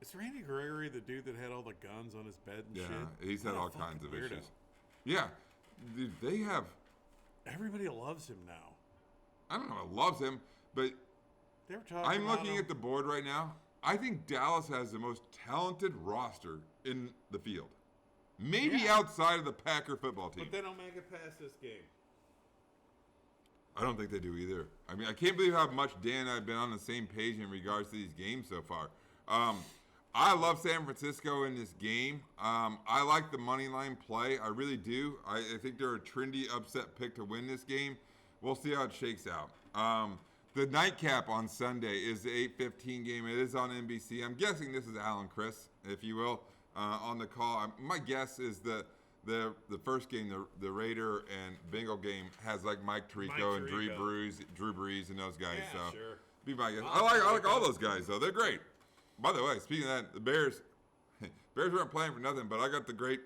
[SPEAKER 2] Is Randy Gregory the dude that had all the guns on his bed and shit?
[SPEAKER 1] Yeah, he's had all kinds of
[SPEAKER 2] weirdo.
[SPEAKER 1] issues. Yeah, dude, they have.
[SPEAKER 2] Everybody loves him now.
[SPEAKER 1] I don't know. I loves him, but
[SPEAKER 2] they were talking
[SPEAKER 1] I'm
[SPEAKER 2] about
[SPEAKER 1] looking
[SPEAKER 2] him.
[SPEAKER 1] at the board right now. I think Dallas has the most talented roster in the field. Maybe outside of the Packer football team.
[SPEAKER 2] But they don't make it past this game.
[SPEAKER 1] I don't think they do either. I mean, I can't believe how much Dan and I have been on the same page in regards to these games so far. I love San Francisco in this game. I like the money line play. I really do. I think they're a trendy upset pick to win this game. We'll see how it shakes out. The nightcap on Sunday is the 8:15 game. It is on NBC. I'm guessing this is Alan Chris, if you will, on the call. My guess is the first game, the Raider and Bengal game, has like Mike Tirico and Drew Brees and those guys.
[SPEAKER 2] Yeah,
[SPEAKER 1] so
[SPEAKER 2] sure.
[SPEAKER 1] Be my guess. I like all those guys though. They're great. By the way, speaking of that, the Bears weren't playing for nothing, but I got the great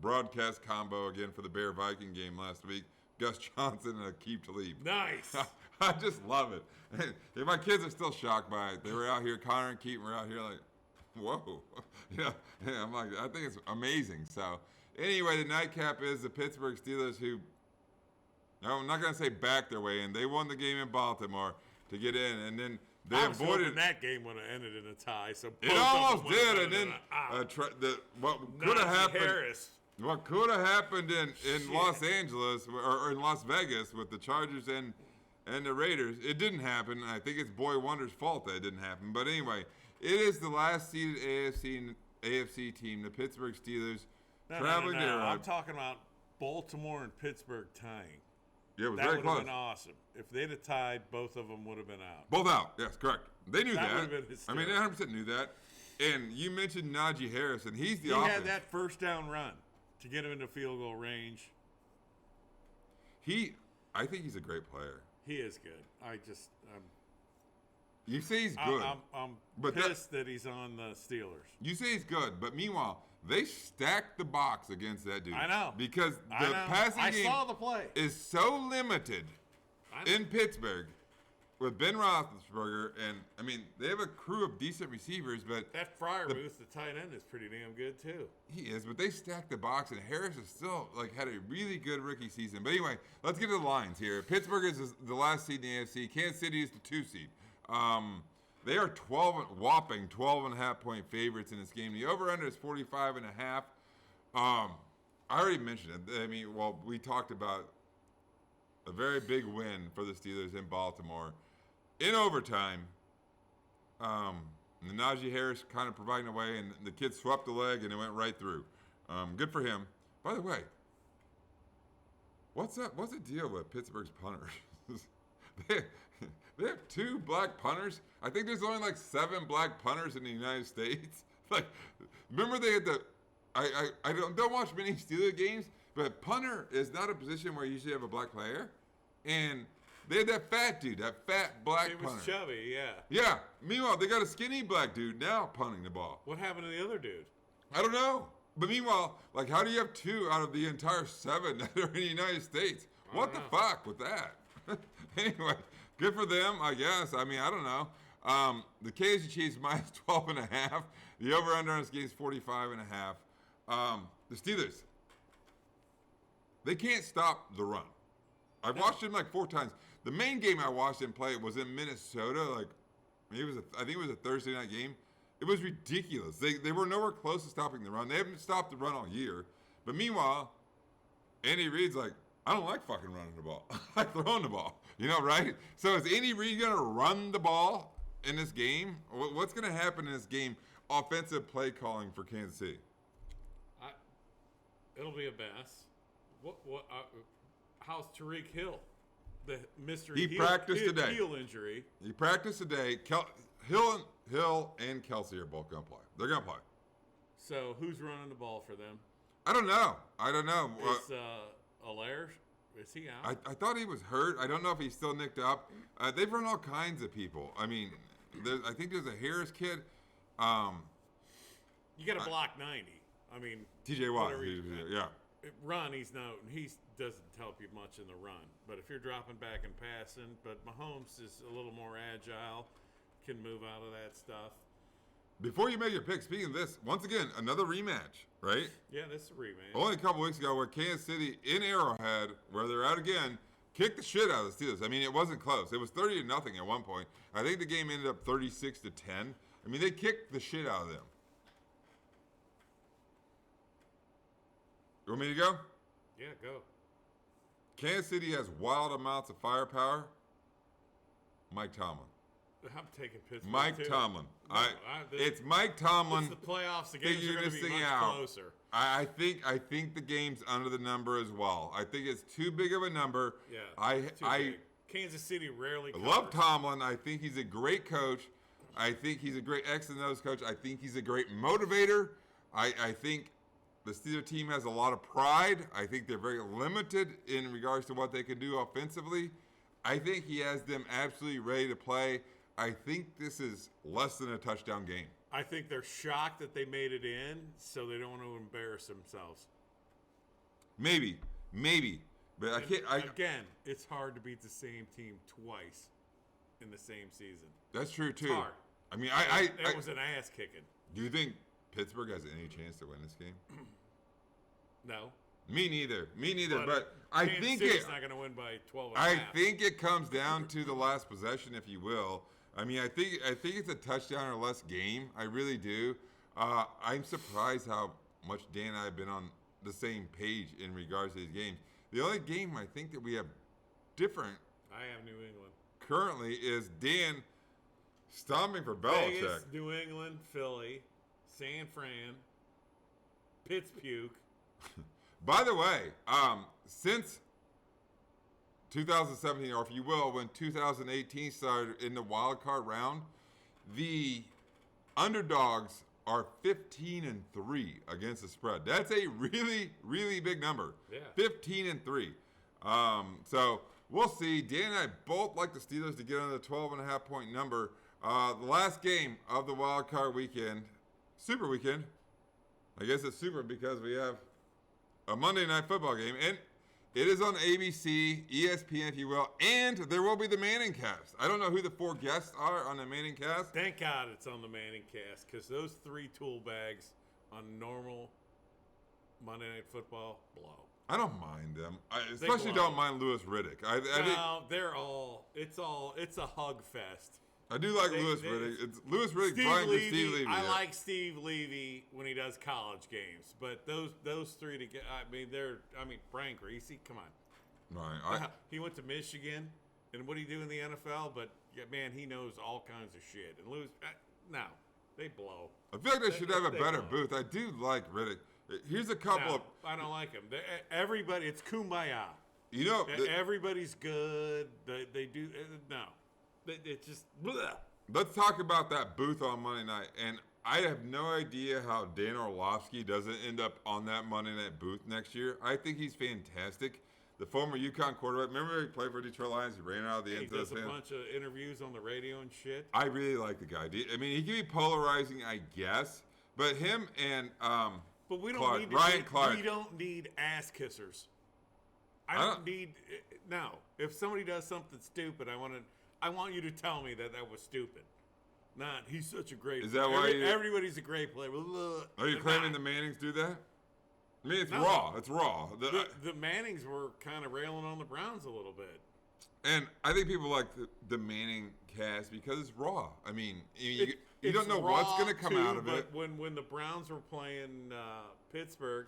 [SPEAKER 1] broadcast combo again for the Bear-Viking game last week. Gus Johnson and Aqib Talib.
[SPEAKER 2] Nice.
[SPEAKER 1] I just love it. And my kids are still shocked by it. They were out here, Connor and Keaton were out here like, whoa. Yeah, I'm like, I think it's amazing. So anyway, the nightcap is the Pittsburgh Steelers who, I'm not going to say backed their way in. They won the game in Baltimore to get in, and then they avoided.
[SPEAKER 2] That game would have ended in a tie. So
[SPEAKER 1] it almost did, and then what could have happened. What could have happened in Los Angeles or in Las Vegas with the Chargers and the Raiders, it didn't happen. I think it's Boy Wonder's fault that it didn't happen. But anyway, it is the last seeded AFC team, the Pittsburgh Steelers, traveling to.
[SPEAKER 2] I'm talking about Baltimore and Pittsburgh tying.
[SPEAKER 1] Yeah, it was
[SPEAKER 2] that
[SPEAKER 1] very
[SPEAKER 2] would
[SPEAKER 1] close.
[SPEAKER 2] have been awesome. If they'd have tied, both of them would have been out.
[SPEAKER 1] Both out. Yes, correct. They knew that.
[SPEAKER 2] Would have been
[SPEAKER 1] I mean, they 100% knew that. And you mentioned Najee Harris, and he's the
[SPEAKER 2] He
[SPEAKER 1] offense.
[SPEAKER 2] had that first down run to get him into field goal range.
[SPEAKER 1] I think he's a great player.
[SPEAKER 2] He is good.
[SPEAKER 1] You say he's good.
[SPEAKER 2] I'm
[SPEAKER 1] but
[SPEAKER 2] pissed that he's on the Steelers.
[SPEAKER 1] You say he's good, but meanwhile, they stacked the box against that dude.
[SPEAKER 2] I know.
[SPEAKER 1] Because the passing game
[SPEAKER 2] saw the play.
[SPEAKER 1] is so limited in Pittsburgh with Ben Roethlisberger, and I mean, they have a crew of decent receivers, but
[SPEAKER 2] that Freiermuth, the tight end, is pretty damn good too.
[SPEAKER 1] He is, but they stacked the box, and Harris is still had a really good rookie season. But anyway, let's get to the lines here. Pittsburgh is the last seed in the AFC. Kansas City is the 2 seed. They are whopping 12.5 point favorites in this game. The over/under is 45.5. I already mentioned it. I mean, we talked about a very big win for the Steelers in Baltimore in overtime. And Najee Harris kind of providing the way, and the kid swept the leg and it went right through. Good for him. By the way, what's up? What's the deal with Pittsburgh's punters? They have 2 black punters. I think there's only 7 black punters in the United States. Remember they had I don't watch many Steelers games, but punter is not a position where you usually have a black player. And they had that fat dude, that fat black punter.
[SPEAKER 2] He was chubby, yeah.
[SPEAKER 1] Yeah. Meanwhile, they got a skinny black dude now punting the ball.
[SPEAKER 2] What happened to the other dude?
[SPEAKER 1] I don't know. But meanwhile, like, how do you have 2 out of the entire 7 that are in the United States? What the
[SPEAKER 2] know.
[SPEAKER 1] fuck with that? Anyway, good for them, I guess. I mean, I don't know. The KC Chiefs minus 12.5. The over-under on this game is 45.5. The Steelers, they can't stop the run. I've watched them like 4 times. The main game I watched them play was in Minnesota. Like, I think it was a Thursday night game. It was ridiculous. They were nowhere close to stopping the run. They haven't stopped the run all year. But meanwhile, Andy Reid's like, I don't like fucking running the ball. I like throwing the ball. You know, right? So is Andy Reid going to run the ball in this game? What's going to happen in this game? Offensive play calling for Kansas City.
[SPEAKER 2] It'll be a mess. How's Tariq Hill? The mystery
[SPEAKER 1] today.
[SPEAKER 2] Heel injury. He
[SPEAKER 1] practiced today. Hill and Kelsey are both going to play. They're going to play.
[SPEAKER 2] So who's running the ball for them?
[SPEAKER 1] I don't know.
[SPEAKER 2] Is Allaire, is he out?
[SPEAKER 1] I thought he was hurt. I don't know if he's still nicked up. They've run all kinds of people. I mean, I think there's a Harris kid.
[SPEAKER 2] You got to block 90. I mean,
[SPEAKER 1] TJ Watt. Yeah.
[SPEAKER 2] Run, he doesn't help you much in the run. But if you're dropping back and passing, but Mahomes is a little more agile, can move out of that stuff.
[SPEAKER 1] Before you make your pick, speaking of this, once again, another rematch, right?
[SPEAKER 2] Yeah, this is a rematch.
[SPEAKER 1] Only a couple weeks ago where Kansas City in Arrowhead, where they're at again, kicked the shit out of the Steelers. I mean, it wasn't close. It was 30-0 at one point. I think the game ended up 36-10. I mean, they kicked the shit out of them. You want me to go?
[SPEAKER 2] Yeah, go.
[SPEAKER 1] Kansas City has wild amounts of firepower. Mike Tomlin.
[SPEAKER 2] I'm taking Pittsburgh.
[SPEAKER 1] Mike Tomlin. It's Mike Tomlin.
[SPEAKER 2] It's the playoffs. The games are going to be much closer.
[SPEAKER 1] I think the game's under the number as well. I think it's too big of a number.
[SPEAKER 2] Yeah. Big. Kansas City rarely covers.
[SPEAKER 1] Love Tomlin. I think he's a great coach. I think he's a great X and O's coach. I think he's a great motivator. I think the Steelers team has a lot of pride. I think they're very limited in regards to what they can do offensively. I think he has them absolutely ready to play. I think this is less than a touchdown game.
[SPEAKER 2] I think they're shocked that they made it in, so they don't want to embarrass themselves.
[SPEAKER 1] Maybe. But I can't.
[SPEAKER 2] Again, it's hard to beat the same team twice in the same season.
[SPEAKER 1] That's true, too.
[SPEAKER 2] It's hard.
[SPEAKER 1] I mean,
[SPEAKER 2] That was an ass kicking.
[SPEAKER 1] Do you think Pittsburgh has any chance to win this game?
[SPEAKER 2] No.
[SPEAKER 1] Me neither. But I think
[SPEAKER 2] it's not going to win by 12 and a
[SPEAKER 1] I
[SPEAKER 2] half.
[SPEAKER 1] think it comes down to the last possession, if you will. I mean, I think it's a touchdown or less game. I really do. I'm surprised how much Dan and I have been on the same page in regards to these games. The only game I think that we have different.
[SPEAKER 2] I have New England.
[SPEAKER 1] Currently is Dan stomping for Belichick.
[SPEAKER 2] Vegas, New England, Philly, San Fran, Pittsburgh.
[SPEAKER 1] By the way, since 2017, or if you will, when 2018 started in the wild card round, the underdogs are 15-3 against the spread. That's a really, really big number.
[SPEAKER 2] Yeah.
[SPEAKER 1] 15-3. So we'll see. Dan and I both like the Steelers to get under the 12.5 point number. The last game of the wild card weekend, Super Weekend. I guess it's super because we have a Monday Night Football game, and it is on ABC, ESPN, if you will, and there will be the Manning cast. I don't know who the 4 guests are on the Manning cast.
[SPEAKER 2] Thank God it's on the Manning cast, because those 3 tool bags on normal Monday Night Football blow.
[SPEAKER 1] I don't mind them. I especially don't mind Louis Riddick.
[SPEAKER 2] They're all. It's a hug fest.
[SPEAKER 1] I do like Louis Riddick. It's Louis Riddick trying to Steve Levy.
[SPEAKER 2] I like Steve Levy when he does college games, but those 3 together. I mean, Brian Greasy. Come on.
[SPEAKER 1] Right.
[SPEAKER 2] He went to Michigan, and what did he do in the NFL? But yeah, man, he knows all kinds of shit. And Louis, no, they blow.
[SPEAKER 1] I feel like they should have a better booth. I do like Riddick. Here's a couple of.
[SPEAKER 2] I don't like him. Everybody, it's kumbaya.
[SPEAKER 1] You know,
[SPEAKER 2] everybody's good. They do no. It's just. Bleh.
[SPEAKER 1] Let's talk about that booth on Monday night. And I have no idea how Dan Orlovsky doesn't end up on that Monday night booth next year. I think he's fantastic. The former UConn quarterback. Remember he played for Detroit Lions? He ran out of the end zone.
[SPEAKER 2] He does a bunch of interviews on the radio and shit.
[SPEAKER 1] I really like the guy. I mean, he can be polarizing, I guess. But him and
[SPEAKER 2] But we don't
[SPEAKER 1] Clark,
[SPEAKER 2] need
[SPEAKER 1] Ryan Clark.
[SPEAKER 2] We don't need ass kissers. I don't need. Now, if somebody does something stupid, I want you to tell me that was stupid. Not he's such a great.
[SPEAKER 1] Is
[SPEAKER 2] player.
[SPEAKER 1] that why
[SPEAKER 2] everybody's a great player?
[SPEAKER 1] Are you claiming the Mannings do that? I mean, it's raw. It's raw.
[SPEAKER 2] The Mannings were kind of railing on the Browns a little bit.
[SPEAKER 1] And I think people like the Manning cast because it's raw. I mean, you don't know what's going to come out of it.
[SPEAKER 2] When the Browns were playing Pittsburgh,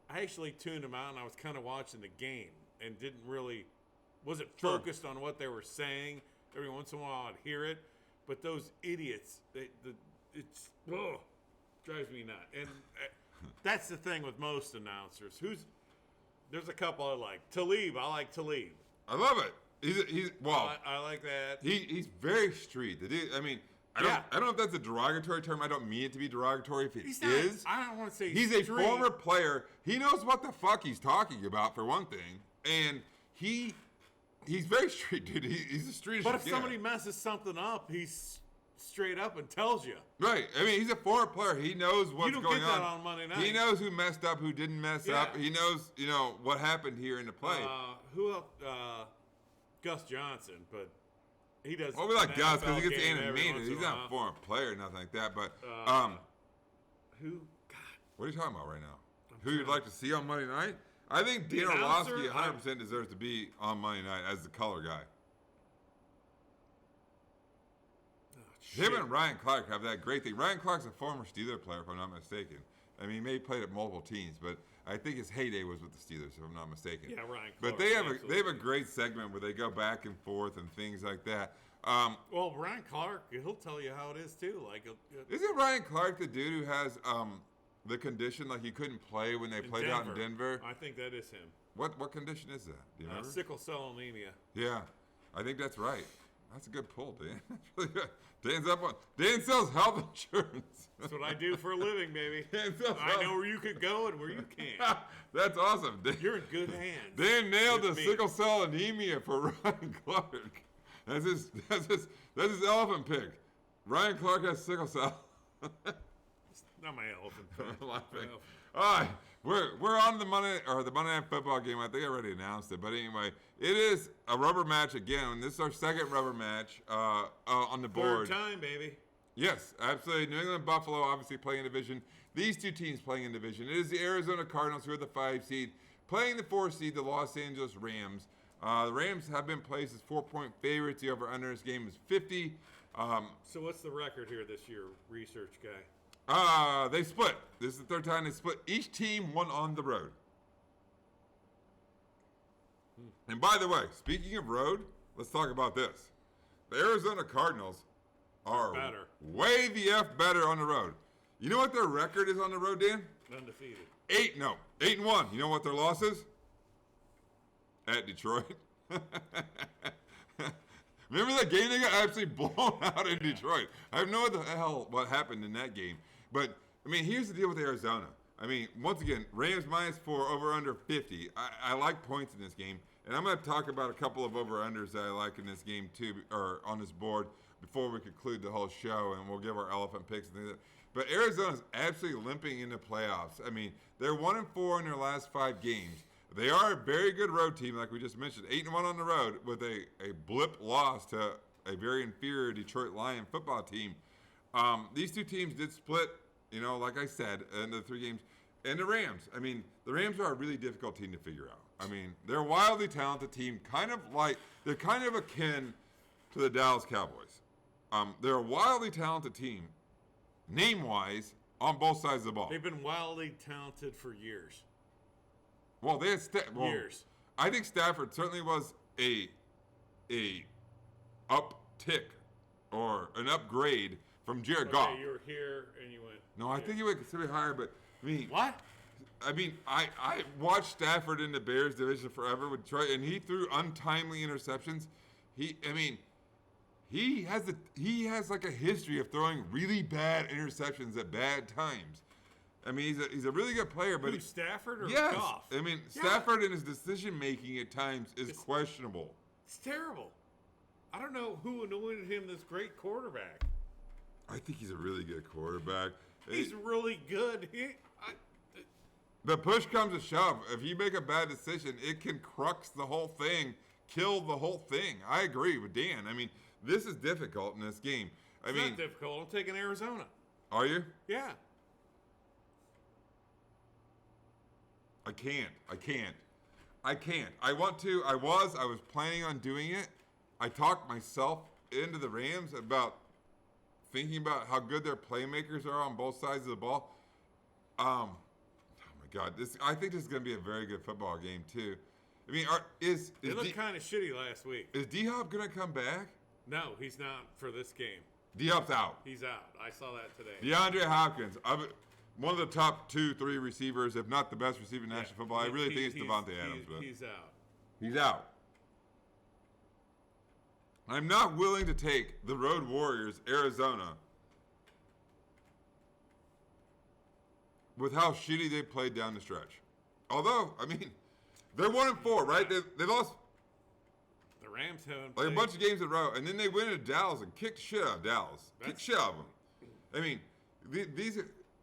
[SPEAKER 2] I actually tuned them out and I was kind of watching the game and wasn't focused on what they were saying. Every once in a while I'd hear it, but those idiots, it's drives me nuts. And that's the thing with most announcers. There's a couple I like. Talib, I like Talib.
[SPEAKER 1] I love it.
[SPEAKER 2] I like that.
[SPEAKER 1] He's very street. I mean, I don't know if that's a derogatory term. I don't mean it to be derogatory. If it is,
[SPEAKER 2] I don't want to say
[SPEAKER 1] he's a former player. He knows what the fuck he's talking about, for one thing, and he's very street, dude. He's a street.
[SPEAKER 2] But if somebody messes something up, he's straight up and tells you.
[SPEAKER 1] Right. I mean, he's a former player. He knows what's going on.
[SPEAKER 2] You don't get that on Monday night.
[SPEAKER 1] He knows who messed up, who didn't mess up. He knows, what happened here in the play.
[SPEAKER 2] Who else? Gus Johnson, but he does.
[SPEAKER 1] Well, we like Gus because he gets animated. He's not a former player or nothing like that. But
[SPEAKER 2] who? God,
[SPEAKER 1] what are you talking about right now? Who you'd like to see on Monday night? I think Dean Orlovsky 100% deserves to be on Monday night as the color guy. Him and Ryan Clark have that great thing. Ryan Clark's a former Steeler player, if I'm not mistaken. I mean, he may have played at multiple teams, but I think his heyday was with the Steelers, if I'm not mistaken.
[SPEAKER 2] Yeah, Ryan Clark.
[SPEAKER 1] But they have a great segment where they go back and forth and things like that.
[SPEAKER 2] Well, Ryan Clark, he'll tell you how it is too. Like,
[SPEAKER 1] isn't Ryan Clark the dude who has the condition like he couldn't play when they played out in Denver?
[SPEAKER 2] I think that is him.
[SPEAKER 1] What condition is that? Do you remember?
[SPEAKER 2] Sickle cell anemia.
[SPEAKER 1] Yeah, I think that's right. That's a good pull, Dan. That's really good. Dan sells health insurance.
[SPEAKER 2] That's what I do for a living, baby.
[SPEAKER 1] I
[SPEAKER 2] know where you could go and where you can't.
[SPEAKER 1] That's awesome. Dan,
[SPEAKER 2] you're in good hands.
[SPEAKER 1] Dan nailed the sickle cell anemia for Ryan Clark. That's his elephant pick. Ryan Clark has sickle cell.
[SPEAKER 2] Not my elephant pick.
[SPEAKER 1] I'm laughing. All right. We're on the Monday Night Football game. I think I already announced it, but anyway, it is a rubber match again. This is our second rubber match on the board.
[SPEAKER 2] Third time, baby.
[SPEAKER 1] Yes, absolutely. New England Buffalo obviously playing in division. These two teams playing in division. It is the Arizona Cardinals, who are the 5 seed, playing the 4 seed, the Los Angeles Rams. The Rams have been placed as 4-point favorites. The over-under this game is 50.
[SPEAKER 2] So what's the record here this year, research guy?
[SPEAKER 1] They split. This is the third time they split. Each team won on the road. And by the way, speaking of road, let's talk about this. The Arizona Cardinals are
[SPEAKER 2] better.
[SPEAKER 1] Way the F better on the road. You know what their record is on the road, Dan?
[SPEAKER 2] Undefeated.
[SPEAKER 1] 8-1. You know what their loss is? At Detroit. Remember that game? They got absolutely blown out in Detroit. I have no idea what happened in that game. But, I mean, here's the deal with Arizona. I mean, once again, Rams -4, over under 50. I like points in this game. And I'm going to talk about a couple of over-unders that I like in this game, too, or on this board, before we conclude the whole show, and we'll give our elephant picks and things like that. But Arizona's absolutely limping into playoffs. I mean, they're 1-4 in their last 5 games. They are a very good road team, like we just mentioned. 8-1 on the road with a blip loss to a very inferior Detroit Lion football team. These two teams did split, like I said, into the 3 games. And the Rams, I mean, the Rams are a really difficult team to figure out. I mean, they're a wildly talented team, they're kind of akin to the Dallas Cowboys. They're a wildly talented team, name-wise, on both sides of the ball.
[SPEAKER 2] They've been wildly talented for years.
[SPEAKER 1] Well, they had
[SPEAKER 2] years.
[SPEAKER 1] I think Stafford certainly was a uptick or an upgrade from Jared Goff.
[SPEAKER 2] You were here and you went.
[SPEAKER 1] No, I think he went considerably higher, but I mean,
[SPEAKER 2] what?
[SPEAKER 1] I mean, I watched Stafford in the Bears division forever with Detroit, and he threw untimely interceptions. He has like a history of throwing really bad interceptions at bad times. I mean, he's a really good player, but
[SPEAKER 2] Stafford or
[SPEAKER 1] yes.
[SPEAKER 2] Goff?
[SPEAKER 1] I mean, Stafford and his decision making at times is questionable.
[SPEAKER 2] It's terrible. I don't know who anointed him this great quarterback.
[SPEAKER 1] I think he's a really good quarterback.
[SPEAKER 2] He's really good.
[SPEAKER 1] The push comes to shove. If you make a bad decision, it can crux the whole thing, kill the whole thing. I agree with Dan. I mean, this is difficult in this game.
[SPEAKER 2] It's not difficult. I'm taking Arizona.
[SPEAKER 1] Are you?
[SPEAKER 2] Yeah.
[SPEAKER 1] I can't. I want to. I was planning on doing it. I talked myself into the Rams about thinking about how good their playmakers are on both sides of the ball. Oh my God, I think this is going to be a very good football game too. I mean,
[SPEAKER 2] they looked kind of shitty last week.
[SPEAKER 1] Is D-Hop going to come back?
[SPEAKER 2] No, he's not for this game.
[SPEAKER 1] D-Hop's out.
[SPEAKER 2] He's out. I saw that today.
[SPEAKER 1] Deandre Hopkins, one of the top 2-3 receivers, if not the best receiver in national football. I really think it's Devontae Adams. But
[SPEAKER 2] he's out.
[SPEAKER 1] He's out. I'm not willing to take the Road Warriors, Arizona, with how shitty they played down the stretch. Although, I mean, they're 1-4, right? They lost
[SPEAKER 2] the Rams haven't
[SPEAKER 1] like a bunch of games in a row, and then they went into Dallas and kicked shit out of Dallas. Kicked shit out of them. I mean,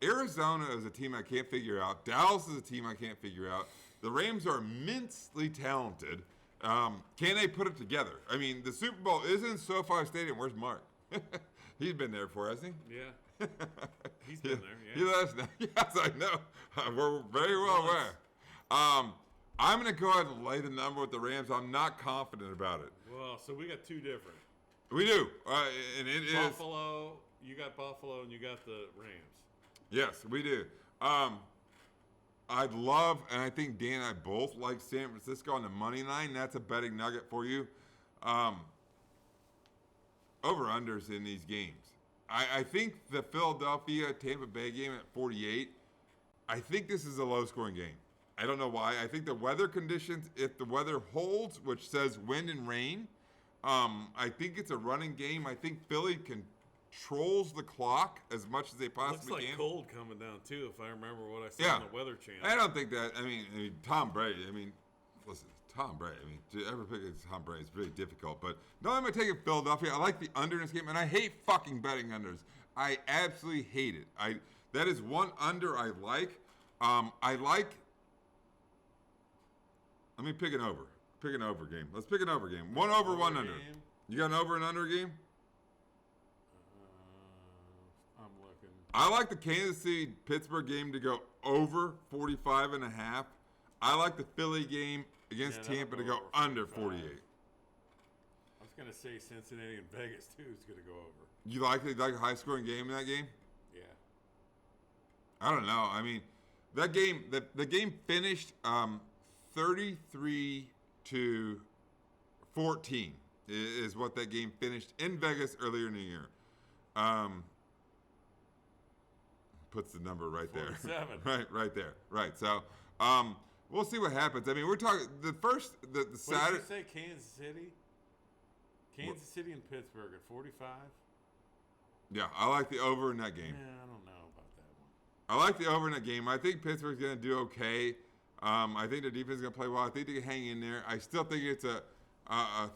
[SPEAKER 1] Arizona is a team I can't figure out. Dallas is a team I can't figure out. The Rams are immensely talented. Can they put it together? I mean, the Super Bowl is in SoFi Stadium. Where's Mark? He's been there before, hasn't he?
[SPEAKER 2] Yeah. He's been there, yeah.
[SPEAKER 1] He let us know. Yes, I know. We're very well aware. I'm going to go ahead and lay the number with the Rams. I'm not confident about it.
[SPEAKER 2] Well, so we got two different.
[SPEAKER 1] We do. And it is
[SPEAKER 2] Buffalo. You got Buffalo and you got the Rams.
[SPEAKER 1] Yes, we do. I'd love, and I think Dan and I both like San Francisco on the money line. That's a betting nugget for you. Over-unders in these games. I think the Philadelphia-Tampa Bay game at 48, I think this is a low-scoring game. I don't know why. I think the weather conditions, if the weather holds, which says wind and rain, I think it's a running game. I think Philly controls the clock as much as they possibly
[SPEAKER 2] Looks like
[SPEAKER 1] can.
[SPEAKER 2] cold coming down, too, if I remember what I saw on the Weather Channel.
[SPEAKER 1] I don't think that. I mean, Tom Brady. Listen, Tom Brady. To ever pick against Tom Brady is really difficult. But no, I'm going to take it Philadelphia. I like the under in this game, and I hate fucking betting unders. I absolutely hate it. That is one under I like. Let me pick an over. Pick an over game. Let's pick an over game. One over, one under.
[SPEAKER 2] Game?
[SPEAKER 1] You got an over and under game?
[SPEAKER 2] I'm looking.
[SPEAKER 1] I like the Kansas City-Pittsburgh game to go over 45.5. I like the Philly game against Tampa to go under 48.
[SPEAKER 2] I was going to say Cincinnati and Vegas, too, is going to go over.
[SPEAKER 1] You like a high-scoring game in that game?
[SPEAKER 2] Yeah.
[SPEAKER 1] I don't know. I mean, that game, the game finished 33-14 is what that game finished in Vegas earlier in the year. Puts the number right
[SPEAKER 2] 47.
[SPEAKER 1] there. Right there. Right. So, we'll see what happens. I mean, we're talking the Saturday.
[SPEAKER 2] What did you say, Kansas City? Kansas City and Pittsburgh at 45?
[SPEAKER 1] Yeah, I like the over in that game.
[SPEAKER 2] Yeah, I don't know about that one.
[SPEAKER 1] I like the over in that game. I think Pittsburgh's going to do okay. I think their defense is going to play well. I think they can hang in there. I still think it's a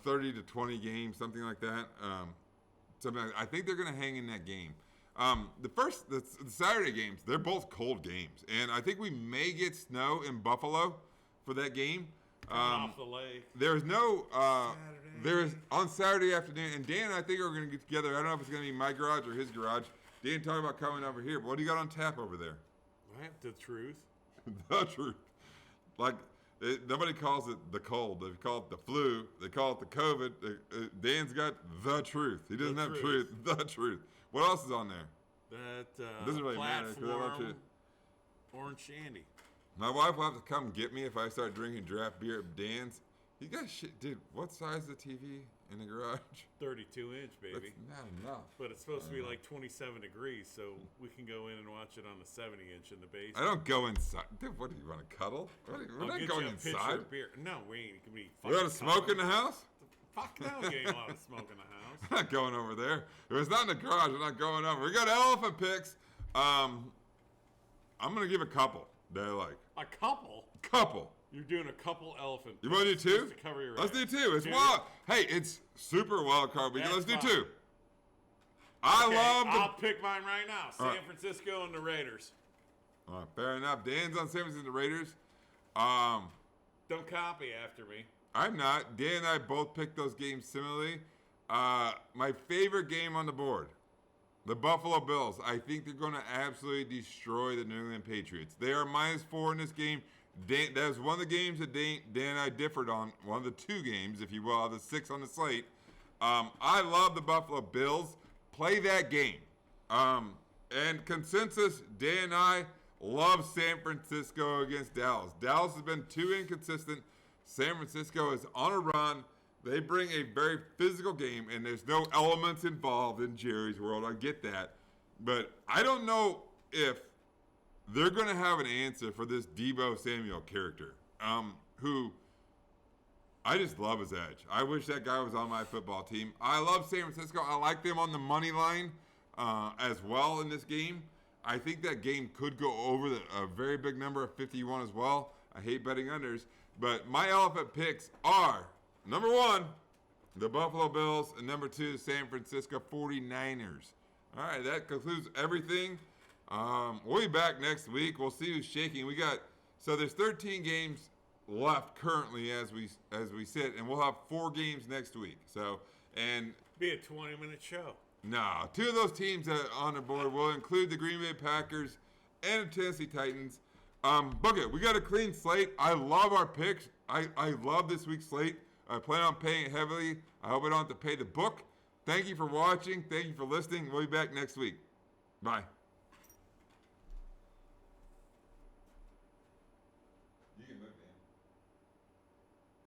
[SPEAKER 1] 30-20 game, something like that. I think they're going to hang in that game. The Saturday games, they're both cold games, and I think we may get snow in Buffalo for that game.
[SPEAKER 2] Off the lake.
[SPEAKER 1] There's no on Saturday afternoon, and Dan and I think we're going to get together. I don't know if it's going to be my garage or his garage. Dan talking about coming over here, but what do you got on tap over there?
[SPEAKER 2] Right, the truth.
[SPEAKER 1] The truth. Like, nobody calls it the cold. They call it the flu. They call it the COVID. Dan's got the truth. He doesn't have truth. The truth. What else is on there?
[SPEAKER 2] That
[SPEAKER 1] doesn't really matter, 'cause I love
[SPEAKER 2] platform orange shandy.
[SPEAKER 1] My wife will have to come get me if I start drinking draft beer at Dan's. You got shit, dude. What size is the TV in the garage?
[SPEAKER 2] 32-inch, baby.
[SPEAKER 1] That's not enough.
[SPEAKER 2] But it's supposed to be like 27 degrees, so we can go in and watch it on the 70-inch in the basement.
[SPEAKER 1] I don't go inside. Dude, what do you want to cuddle? We're not going inside.
[SPEAKER 2] Beer. No, we ain't gonna be.
[SPEAKER 1] We got to smoke in the house?
[SPEAKER 2] Fuck no, you ain't allowed to smoke in the house.
[SPEAKER 1] I'm not going over there. If it's not in the garage, I'm not going over. We got elephant picks. I'm gonna give a couple that I like.
[SPEAKER 2] A couple?
[SPEAKER 1] Couple.
[SPEAKER 2] You're doing a couple elephant.
[SPEAKER 1] You want to do two?
[SPEAKER 2] Just to cover your
[SPEAKER 1] Let's do
[SPEAKER 2] ass.
[SPEAKER 1] two. It's
[SPEAKER 2] Dude.
[SPEAKER 1] wild. Hey, it's super wild card weekend. Let's do
[SPEAKER 2] fine.
[SPEAKER 1] two.
[SPEAKER 2] I'll pick mine right now. San
[SPEAKER 1] right.
[SPEAKER 2] Francisco and the Raiders.
[SPEAKER 1] Fair enough. Dan's on San Francisco Raiders.
[SPEAKER 2] Don't copy after me.
[SPEAKER 1] I'm not. Dan and I both picked those games similarly. My favorite game on the board, the Buffalo Bills. I think they're going to absolutely destroy the New England Patriots. They are -4 in this game. That was one of the games that Dan and I differed on. One of the 2 games, if you will, out of the 6 on the slate. I love the Buffalo Bills. Play that game. And consensus, Dan and I love San Francisco against Dallas. Dallas has been too inconsistent. San Francisco is on a run. They bring a very physical game, and there's no elements involved in Jerry's world. I get that. But I don't know if they're going to have an answer for this Deebo Samuel character, who I just love his edge. I wish that guy was on my football team. I love San Francisco. I like them on the money line as well in this game. I think that game could go over a very big number of 51 as well. I hate betting unders. But my elephant picks are, number 1, the Buffalo Bills, and number 2, the San Francisco 49ers. All right, that concludes everything. We'll be back next week. We'll see who's shaking. So there's 13 games left currently as we sit, and we'll have 4 games next week.
[SPEAKER 2] Be a 20-minute show.
[SPEAKER 1] No, 2 of those teams on the board will include the Green Bay Packers and the Tennessee Titans. Book we got a clean slate. I love our picks. I love this week's slate. I plan on paying it heavily. I hope I don't have to pay the book. Thank you for watching. Thank you for listening. We'll be back next week. Bye.